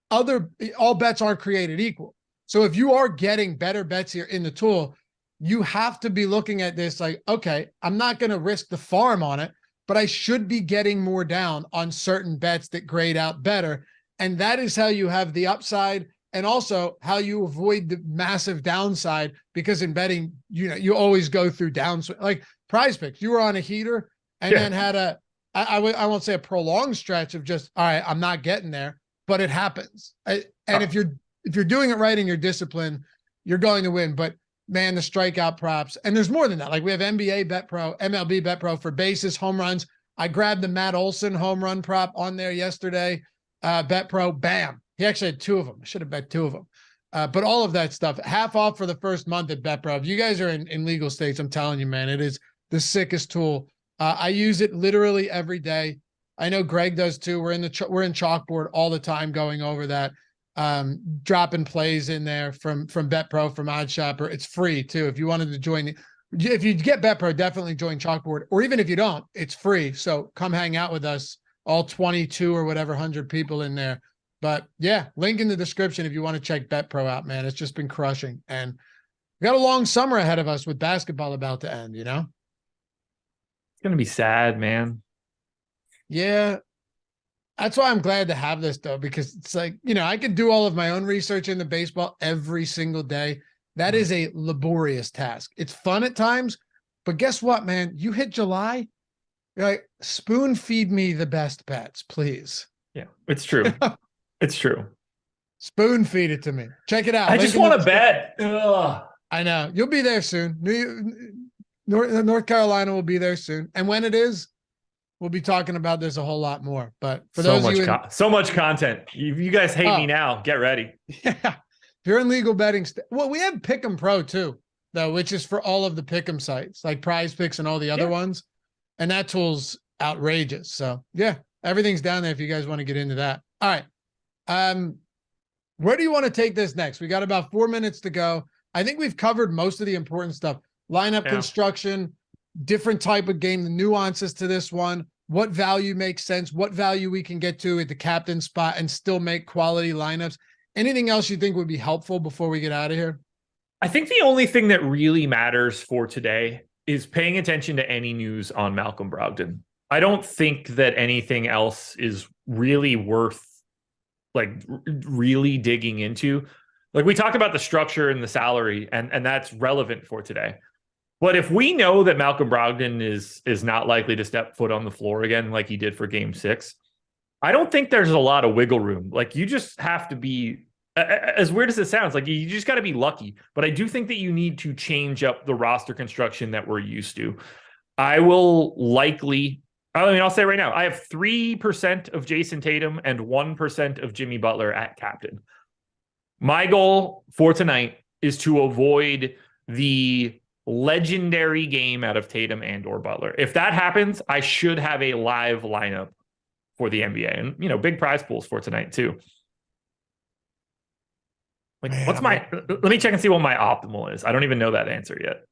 all bets aren't created equal. So if you are getting better bets here in the tool, you have to be looking at this like, okay, I'm not going to risk the farm on it, but I should be getting more down on certain bets that grade out better. And that is how you have the upside, and also how you avoid the massive downside, because in betting, you always go through downswing. Like Prize Picks, you were on a heater and then had I won't say a prolonged stretch of just, all right, I'm not getting there, but it happens. If you're doing it right and you're disciplined, you're going to win. But man, the strikeout props, and there's more than that. Like we have NBA Bet Pro, MLB Bet Pro for bases, home runs. I grabbed the Matt Olson home run prop on there yesterday. Bet Pro, bam. He actually had two of them. I should have bet two of them. But all of that stuff, half off for the first month at Bet Pro. If you guys are in legal states, I'm telling you, man, it is the sickest tool. I use it literally every day. I know Greg does too. We're in Chalkboard all the time going over that. Dropping plays in there from Bet Pro, from OddsShopper. It's free too. If you wanted to join, if you get Bet Pro, definitely join Chalkboard. Or even if you don't, it's free. So come hang out with us, all 22 or whatever 100 people in there. But yeah, link in the description if you want to check Bet Pro out, man. It's just been crushing. And we got a long summer ahead of us with basketball about to end, It's going to be sad, man. Yeah. That's why I'm glad to have this though, because it's like, I could do all of my own research into baseball every single day. That is a laborious task. It's fun at times, but guess what, man? You hit July, you're like, spoon feed me the best bets, please. Yeah, it's true. It's true. Spoon feed it to me. Check it out. I just want to bet. Ugh. I know. You'll be there soon. North Carolina will be there soon. And when it is, we'll be talking about this a whole lot more. But for those of you so much content. You guys hate me now. Get ready. Yeah. If you're in legal betting, well, we have Pick'em Pro too, though, which is for all of the Pick'em sites, like Prize Picks and all the other ones. And that tool's outrageous. So yeah, everything's down there if you guys want to get into that. All right. Where do you want to take this next? We got about 4 minutes to go. I think we've covered most of the important stuff. Lineup construction, different type of game, the nuances to this one, what value makes sense, what value we can get to at the captain spot and still make quality lineups. Anything else you think would be helpful before we get out of here? I think the only thing that really matters for today is paying attention to any news on Malcolm Brogdon. I don't think that anything else is really worth really digging into. Like we talked about the structure and the salary, and that's relevant for today. But if we know that Malcolm Brogdon is not likely to step foot on the floor again like he did for Game 6, I don't think there's a lot of wiggle room. Like you just have to be, as weird as it sounds, like you just got to be lucky. But I do think that you need to change up the roster construction that we're used to. I will likely I mean, I'll say right now, I have 3% of Jason Tatum and 1% of Jimmy Butler at captain. My goal for tonight is to avoid the legendary game out of Tatum and or Butler. If that happens, I should have a live lineup for the NBA and, big prize pools for tonight too. Like, Man, let me check and see what my optimal is. I don't even know that answer yet.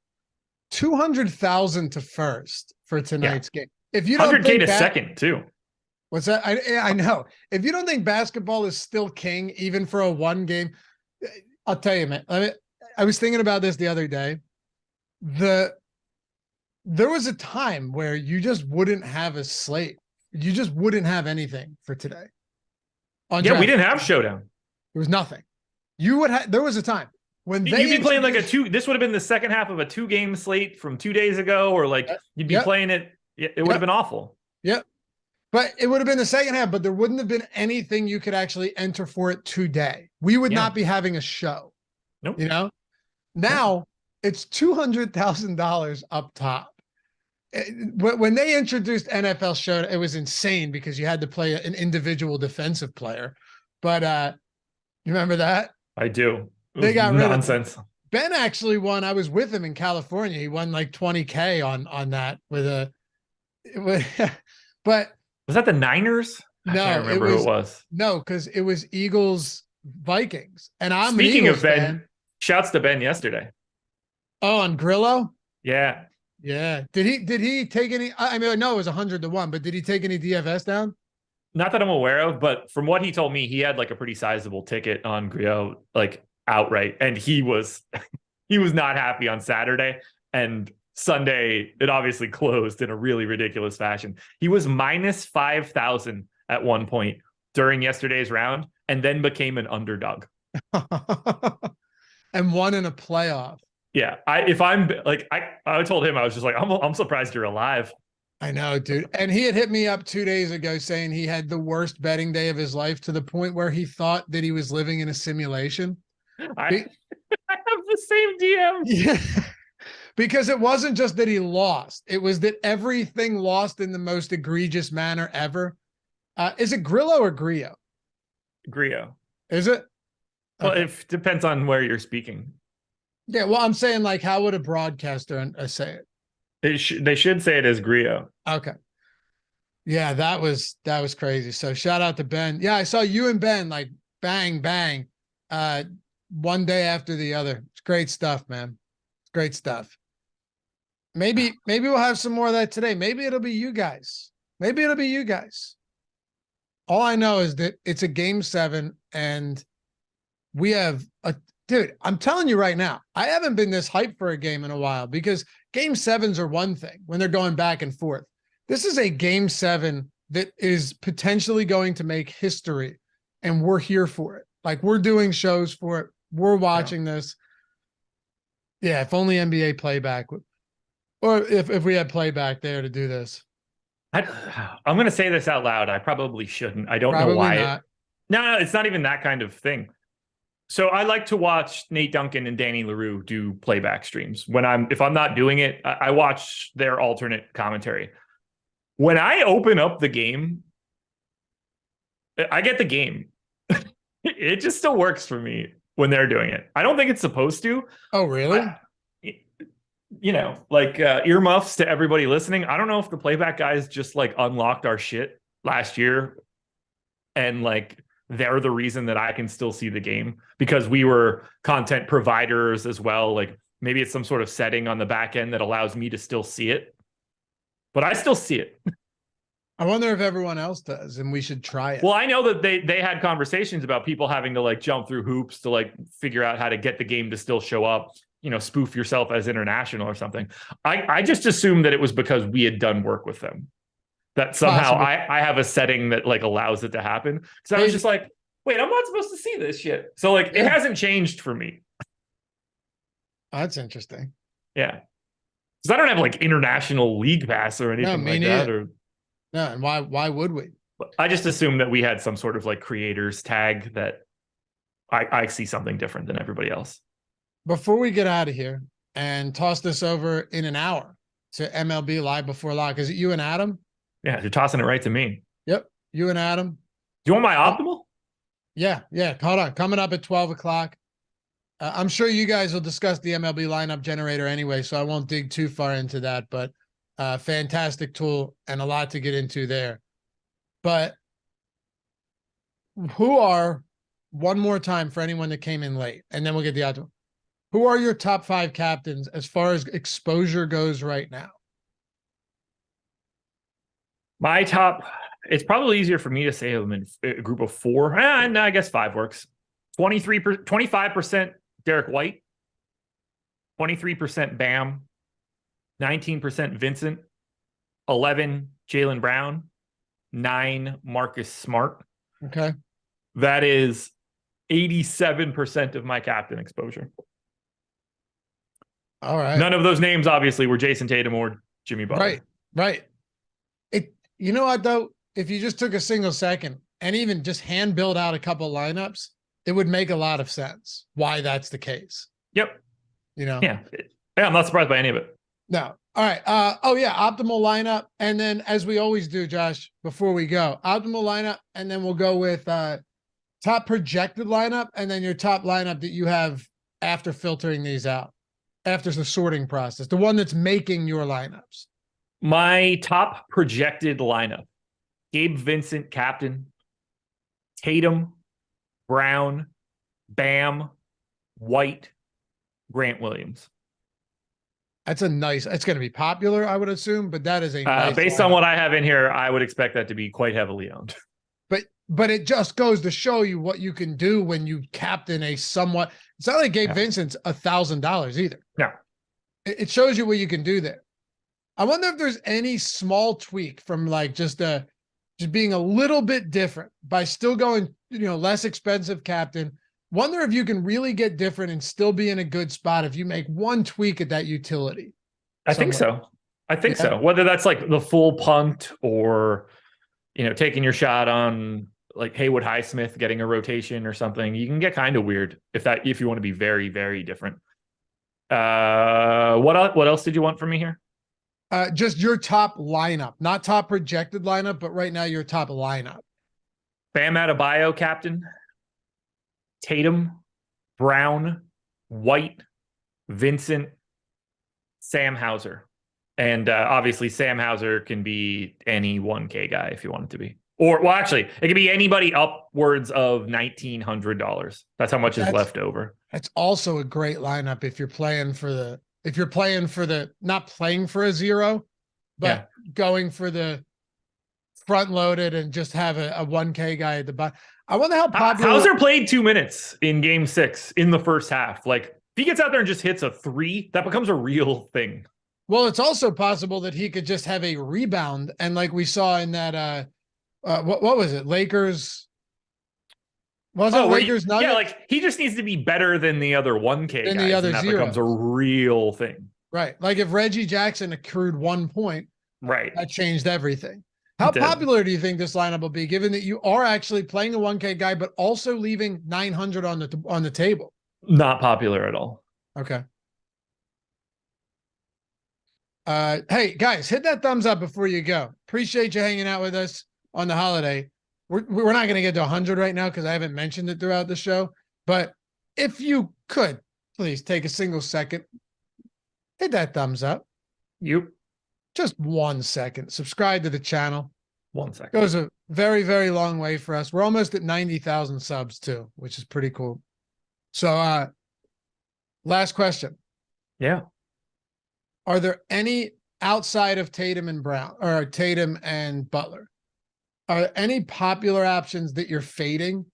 200,000 to first for tonight's game. If you don't 100K to second too. What's that? I know. If you don't think basketball is still king, even for a one game, I'll tell you, man. I was thinking about this the other day. There was a time where you just wouldn't have a slate. You just wouldn't have anything for today. We didn't have Showdown. There was nothing. You would have. There was a time when you'd be playing like this would have been the second half of a 2-game slate from 2 days ago, or like you'd be playing it. It would have been awful. Yep. But it would have been the second half, but there wouldn't have been anything you could actually enter for it today. We would not be having a show. Nope. Now it's $200,000 up top. When they introduced NFL Show, it was insane because you had to play an individual defensive player. But you remember that? I do. They got nonsense. Ben actually won. I was with him in California. He won like 20K on that but was that the Niners? No, I can't remember who it was. No, because it was Eagles Vikings. And I'm speaking of Ben, fan. Shouts to Ben yesterday. Oh, on Grillo? Yeah. Yeah. Did he take any? I mean, no, it was 100-1, but did he take any DFS down? Not that I'm aware of, but from what he told me, he had like a pretty sizable ticket on Grillo, like outright, and he was not happy on Saturday. And Sunday, it obviously closed in a really ridiculous fashion. He was minus 5,000 at one point during yesterday's round, and then became an underdog and won in a playoff. Yeah, I told him, I was just like, I'm surprised you're alive. I know, dude. And he had hit me up 2 days ago saying he had the worst betting day of his life, to the point where he thought that he was living in a simulation. I have the same DM. Yeah. Because it wasn't just that he lost. It was that everything lost in the most egregious manner ever. Is it Grillo or Grillo? Grillo. Is it? Well, it depends on where you're speaking. Yeah, well, I'm saying, like, how would a broadcaster say it? They should say it as Grillo. Okay. Yeah, that was crazy. So shout out to Ben. Yeah, I saw you and Ben like bang, bang, one day after the other. It's great stuff, man. It's great stuff. Maybe we'll have some more of that today. Maybe it'll be you guys. All I know is that it's a game 7 and we have dude, I'm telling you right now, I haven't been this hyped for a game in a while, because game 7s are one thing when they're going back and forth. This is a game 7 that is potentially going to make history, and we're here for it. Like, we're doing shows for it. We're watching this. Yeah, if only NBA playback would, or if we had playback there to do this. I'm going to say this out loud. I probably shouldn't. I don't know why. No, it's not even that kind of thing. So I like to watch Nate Duncan and Danny LaRue do playback streams. If I'm not doing it, I watch their alternate commentary. When I open up the game, I get the game. It just still works for me when they're doing it. I don't think it's supposed to. Oh, really? Earmuffs to everybody listening. I don't know if the playback guys just like unlocked our shit last year, and like they're the reason that I can still see the game, because we were content providers as well. Like, maybe it's some sort of setting on the back end that allows me to still see it, but I still see it. I wonder if everyone else does, and we should try it. Well, I know that they had conversations about people having to like jump through hoops to like figure out how to get the game to still show up, spoof yourself as international or something. I just assumed that it was because we had done work with them, that somehow I have a setting that like allows it to happen. So I was just like, wait, I'm not supposed to see this shit. So like, it hasn't changed for me. That's interesting. Yeah. Because I don't have like international league pass or anything like that. No, and why would we? I just assumed that we had some sort of like creators tag that I see something different than everybody else. Before we get out of here and toss this over in an hour to MLB Live Before Lock, is it you and Adam? Yeah, you're tossing it right to me. Yep. You and Adam. Do you want my optimal? Yeah. Hold on. Coming up at 12 o'clock. I'm sure you guys will discuss the MLB lineup generator anyway, so I won't dig too far into that, but fantastic tool and a lot to get into there. But who are, one more time for anyone that came in late, and then we'll get the optimal. Who are your top 5 captains as far as exposure goes right now? My top, it's probably easier for me to say them in a group of 4. And I guess 5 works. 25% Derek White, 23% Bam, 19% Vincent, 11 Jaylen Brown, 9 Marcus Smart. Okay. That is 87% of my captain exposure. All right. None of those names obviously were Jason Tatum or Jimmy Butler. Right. You know what though? If you just took a single second and even just hand build out a couple lineups, it would make a lot of sense why that's the case. Yep. Yeah. I'm not surprised by any of it. No. All right. Optimal lineup. And then as we always do, Josh, before we go, optimal lineup, and then we'll go with top projected lineup, and then your top lineup that you have after filtering these out, after the sorting process, the one that's making your lineups. My top projected lineup: Gabe Vincent, captain; Tatum, Brown, Bam, White, Grant Williams. It's going to be popular, I would assume, but that is a nice based lineup. on what I have in here, I would expect that to be quite heavily owned. But it just goes to show you what you can do when you captain a somewhat. It's not like Gabe Vincent's $1,000 either. No, it shows you what you can do there. I wonder if there's any small tweak from like just being a little bit different by still going, less expensive captain. Wonder if you can really get different and still be in a good spot if you make one tweak at that utility. I think so. Whether that's like the full punt or, taking your shot on like Haywood Highsmith getting a rotation or something, you can get kind of weird if you want to be very, very different. What else did you want from me here? Just your top lineup, not top projected lineup, but right now your top lineup. Bam Adebayo, captain; Tatum, Brown, White, Vincent, Sam Hauser. And obviously Sam Hauser can be any 1K guy if you want it to be. Or, well, actually, it could be anybody upwards of $1,900. That's how much is left over. That's also a great lineup if you're playing for the not playing for a zero, but going for the front loaded and just have a 1K guy at the bottom. I wonder how popular. Hauser played 2 minutes in game 6 in the first half. Like, if he gets out there and just hits a 3, that becomes a real thing. Well, it's also possible that he could just have a rebound. And like we saw in that, what was it? Lakers. Lakers Nuggets? Yeah, like he just needs to be better than the other 1K guys, the other and that zeros. becomes a real thing. Right. Like if Reggie Jackson accrued 1 point, right, that changed everything. How popular do you think this lineup will be, given that you are actually playing a 1K guy, but also leaving 900 on the table? Not popular at all. Okay. Hey guys, hit that thumbs up before you go. Appreciate you hanging out with us on the holiday. We're not going to get to 100 right now because I haven't mentioned it throughout the show. But if you could, please take a single second, hit that thumbs up. Just 1 second. Subscribe to the channel. 1 second. Goes a very, very long way for us. We're almost at 90,000 subs too, which is pretty cool. So last question. Yeah. Are there any outside of Tatum and Brown or Tatum and Butler? Are there any popular options that you're fading?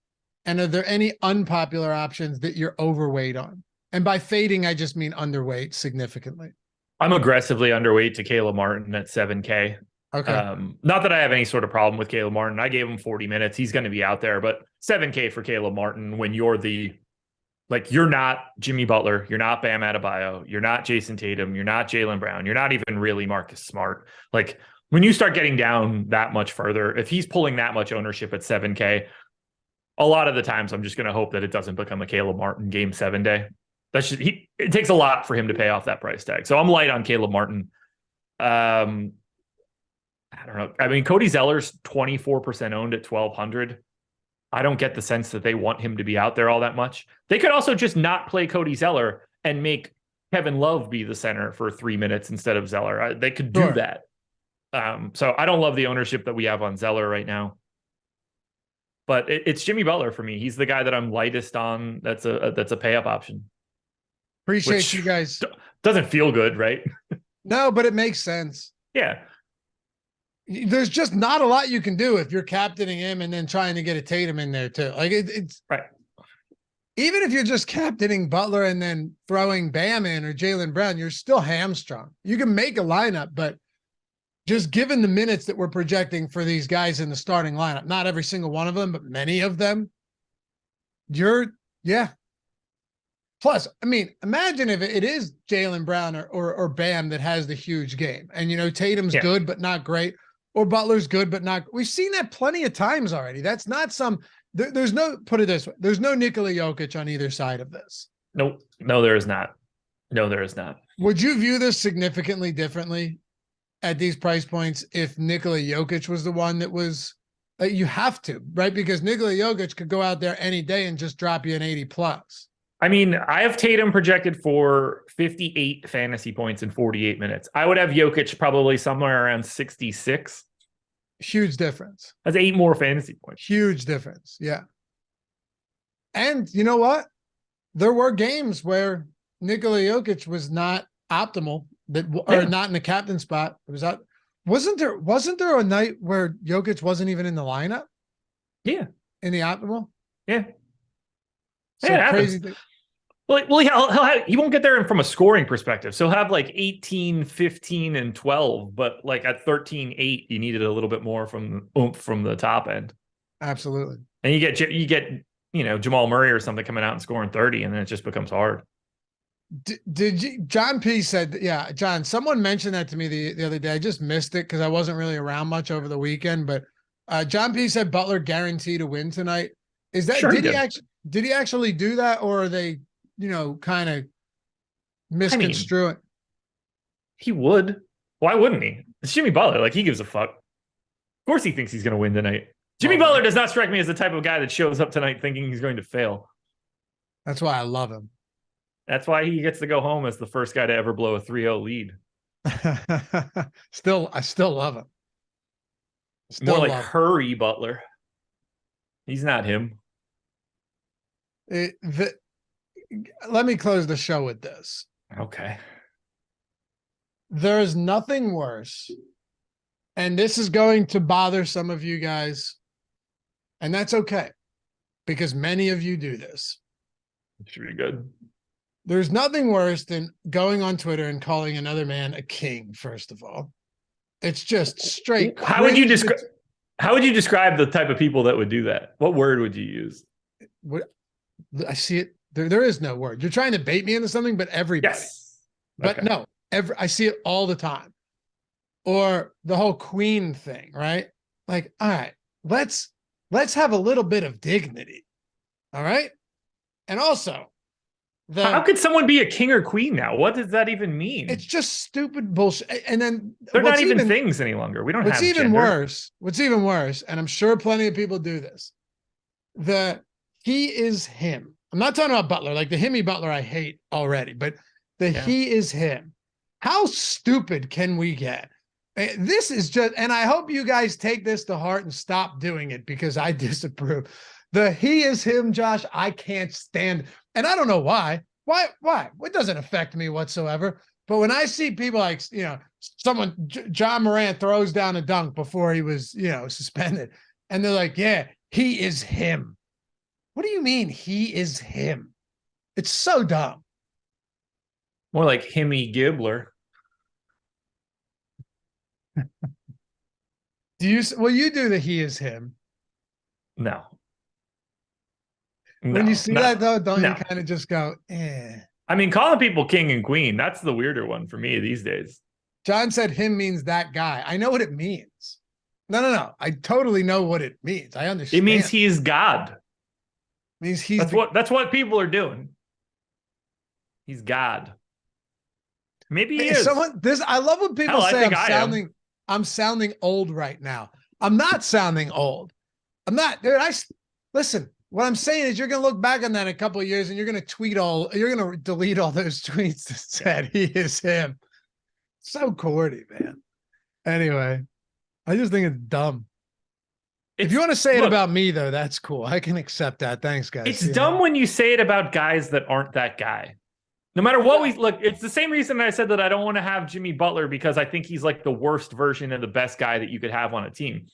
And are there any unpopular options that you're overweight on? And by fading, I just mean underweight significantly. I'm aggressively underweight to Caleb Martin at 7K. Okay. Not that I have any sort of problem with Caleb Martin. I gave him 40 minutes. He's going to be out there, but 7K for Caleb Martin when you're you're not Jimmy Butler, you're not Bam Adebayo, you're not Jason Tatum, you're not Jaylen Brown, you're not even really Marcus Smart. Like when you start getting down that much further, if he's pulling that much ownership at 7K, a lot of the times I'm just going to hope that it doesn't become a Caleb Martin game 7 day. It takes a lot for him to pay off that price tag. So I'm light on Caleb Martin. I don't know. I mean, Cody Zeller's 24% owned at 1,200. I don't get the sense that they want him to be out there all that much. They could also just not play Cody Zeller and make Kevin Love be the center for 3 minutes instead of Zeller. They could do that. So I don't love the ownership that we have on Zeller right now. But it's Jimmy Butler for me. He's the guy that I'm lightest on. That's a pay up option. Appreciate you guys. Doesn't feel good, right? No, but it makes sense. Yeah. There's just not a lot you can do if you're captaining him and then trying to get a Tatum in there too. Like it's right. Even if you're just captaining Butler and then throwing Bam in or Jaylen Brown, you're still hamstrung. You can make a lineup, but just given the minutes that we're projecting for these guys in the starting lineup, not every single one of them, but many of them, yeah. Plus, I mean, imagine if it is Jaylen Brown or Bam that has the huge game. And, Tatum's good, but not great. Or Butler's good, but not. We've seen that plenty of times already. That's not there's no, put it this way, there's no Nikola Jokic on either side of this. Nope. No, there is not. No, there is not. Would you view this significantly differently at these price points if Nikola Jokic was the one that was, you have to, right? Because Nikola Jokic could go out there any day and just drop you an 80 plus. I mean, I have Tatum projected for 58 fantasy points in 48 minutes. I would have Jokic probably somewhere around 66. Huge difference. That's 8 more fantasy points. Huge difference. Yeah. And you know what? There were games where Nikola Jokic was not optimal, or not in the captain spot. It was out. Wasn't there a night where Jokic wasn't even in the lineup? Yeah. In the optimal? Yeah. So yeah, crazy. Well, he won't get there from a scoring perspective. So he'll have like 18, 15, and 12, but like at 13, 8, you needed a little bit more from the top end. Absolutely. And you get Jamal Murray or something coming out and scoring 30, and then it just becomes hard. Did you? John P said, yeah, John. Someone mentioned that to me the other day. I just missed it because I wasn't really around much over the weekend. But John P said Butler guaranteed to win tonight. Is that did he actually do that, or are they kind of misconstrue it? He would. Why wouldn't he? It's Jimmy Butler. Like, he gives a fuck. Of course he thinks he's going to win tonight. Jimmy Butler does not strike me as the type of guy that shows up tonight thinking he's going to fail. That's why I love him. That's why he gets to go home as the first guy to ever blow a 3-0 lead. I still love him. More like Hurry Butler. He's not him. Let me close the show with this. Okay. There is nothing worse, and this is going to bother some of you guys, and that's okay, because many of you do this. It should be good. There's nothing worse than going on Twitter and calling another man a king, first of all. It's just straight crazy. How would you describe the type of people that would do that? What word would you use? I see it. There is no word. You're trying to bait me into something, but everybody. Yes. But okay. No, I see it all the time. Or the whole queen thing, right? Like, all right, let's have a little bit of dignity. All right. And also, how could someone be a king or queen now? What does that even mean? It's just stupid bullshit. And then they're not even things any longer. We don't have gender. What's even worse, and I'm sure plenty of people do this, he is him. I'm not talking about Butler, like the himmy Butler I hate already, but he is him. How stupid can we get? This is just, and I hope you guys take this to heart and stop doing it, because I disapprove. He is him, Josh, I can't stand. And I don't know why. Why? It doesn't affect me whatsoever. But when I see people like, someone, John Morant throws down a dunk before he was, suspended, and they're like, yeah, he is him. What do you mean he is him? It's so dumb. More like Himmy Gibbler. You do the he is him. No. When you see that, though, don't you kind of just go, eh? I mean, calling people king and queen, that's the weirder one for me these days. John said him means that guy. I know what it means. No. I totally know what it means. I understand. It means he's God. It means that's what people are doing. He's God. Maybe he is. I love when people say I'm sounding. I'm sounding old right now. I'm not sounding old. I'm not, dude. Listen. What I'm saying is, you're gonna look back on that in a couple of years, and you're gonna delete all those tweets that said he is him. So corny, man. Anyway, I just think it's dumb. If you want to say it about me, though, that's cool. I can accept that. Thanks, guys. It's dumb when you say it about guys that aren't that guy. No matter what we look, it's the same reason I said that I don't want to have Jimmy Butler, because I think he's like the worst version of the best guy that you could have on a team.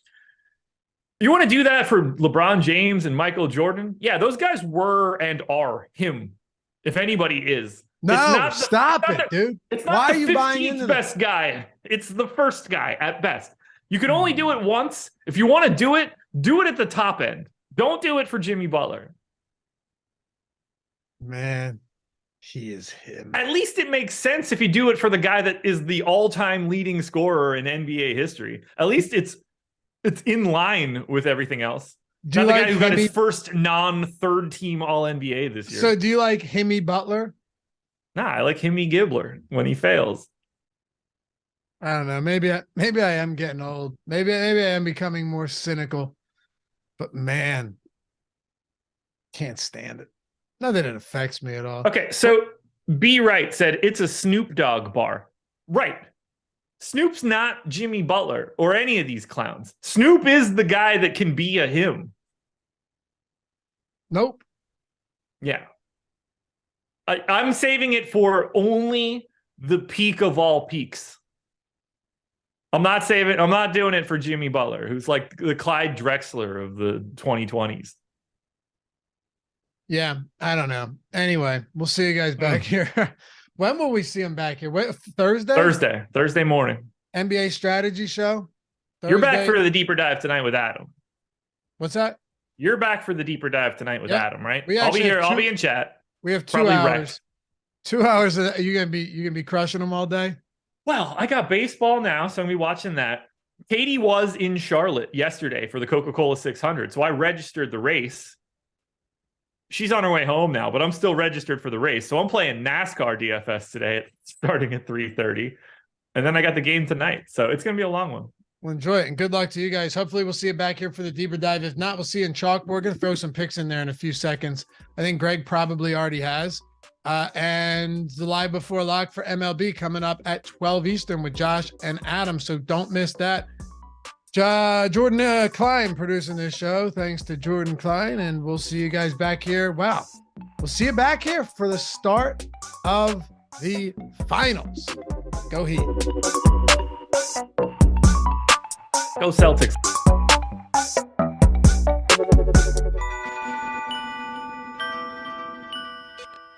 You want to do that for LeBron James and Michael Jordan? Yeah, those guys were and are him. If anybody is. No, stop it, dude. It's not the 15th best guy. It's the first guy at best. You can only do it once. If you want to do it at the top end. Don't do it for Jimmy Butler. Man, he is him. At least it makes sense if you do it for the guy that is the all-time leading scorer in NBA history. At least it's in line with everything else. Not the guy who got his first non-third team All-NBA this year. So do you like Himmy Butler? Nah, I like Himmy Gibbler when he fails. I don't know. Maybe I am getting old. Maybe I am becoming more cynical. But man, can't stand it. Not that it affects me at all. Okay, so B Wright said it's a Snoop Dogg bar. Right. Snoop's not Jimmy Butler or any of these clowns. Snoop is the guy that can be a him. Nope. Yeah. I'm saving it for only the peak of all peaks. I'm not doing it for Jimmy Butler, who's like the Clyde Drexler of the 2020s. Yeah, I don't know. Anyway, we'll see you guys back here. When will we see him back here? Thursday? Thursday morning. NBA strategy show? Thursday? You're back for the deeper dive tonight with Adam. What's that? You're back for the deeper dive tonight with Adam, right? I'll be here. I'll be in chat. We have 2 hours. Wrecked. 2 hours. Are you gonna be crushing them all day? Well, I got baseball now, so I'm gonna be watching that. Katie was in Charlotte yesterday for the Coca-Cola 600, so I registered the race. She's on her way home now, but I'm still registered for the race. So I'm playing NASCAR DFS today, starting at 3:30. And then I got the game tonight. So it's going to be a long one. Well, enjoy it. And good luck to you guys. Hopefully we'll see you back here for the deeper dive. If not, we'll see you in Chalkboard. We're going to throw some picks in there in a few seconds. I think Greg probably already has. And the live before lock for MLB coming up at 12 Eastern with Josh and Adam. So don't miss that. Jordan Klein producing this show. Thanks to Jordan Klein, and we'll see you guys back here. Wow, we'll see you back here for the start of the finals. Go Heat. Go Celtics.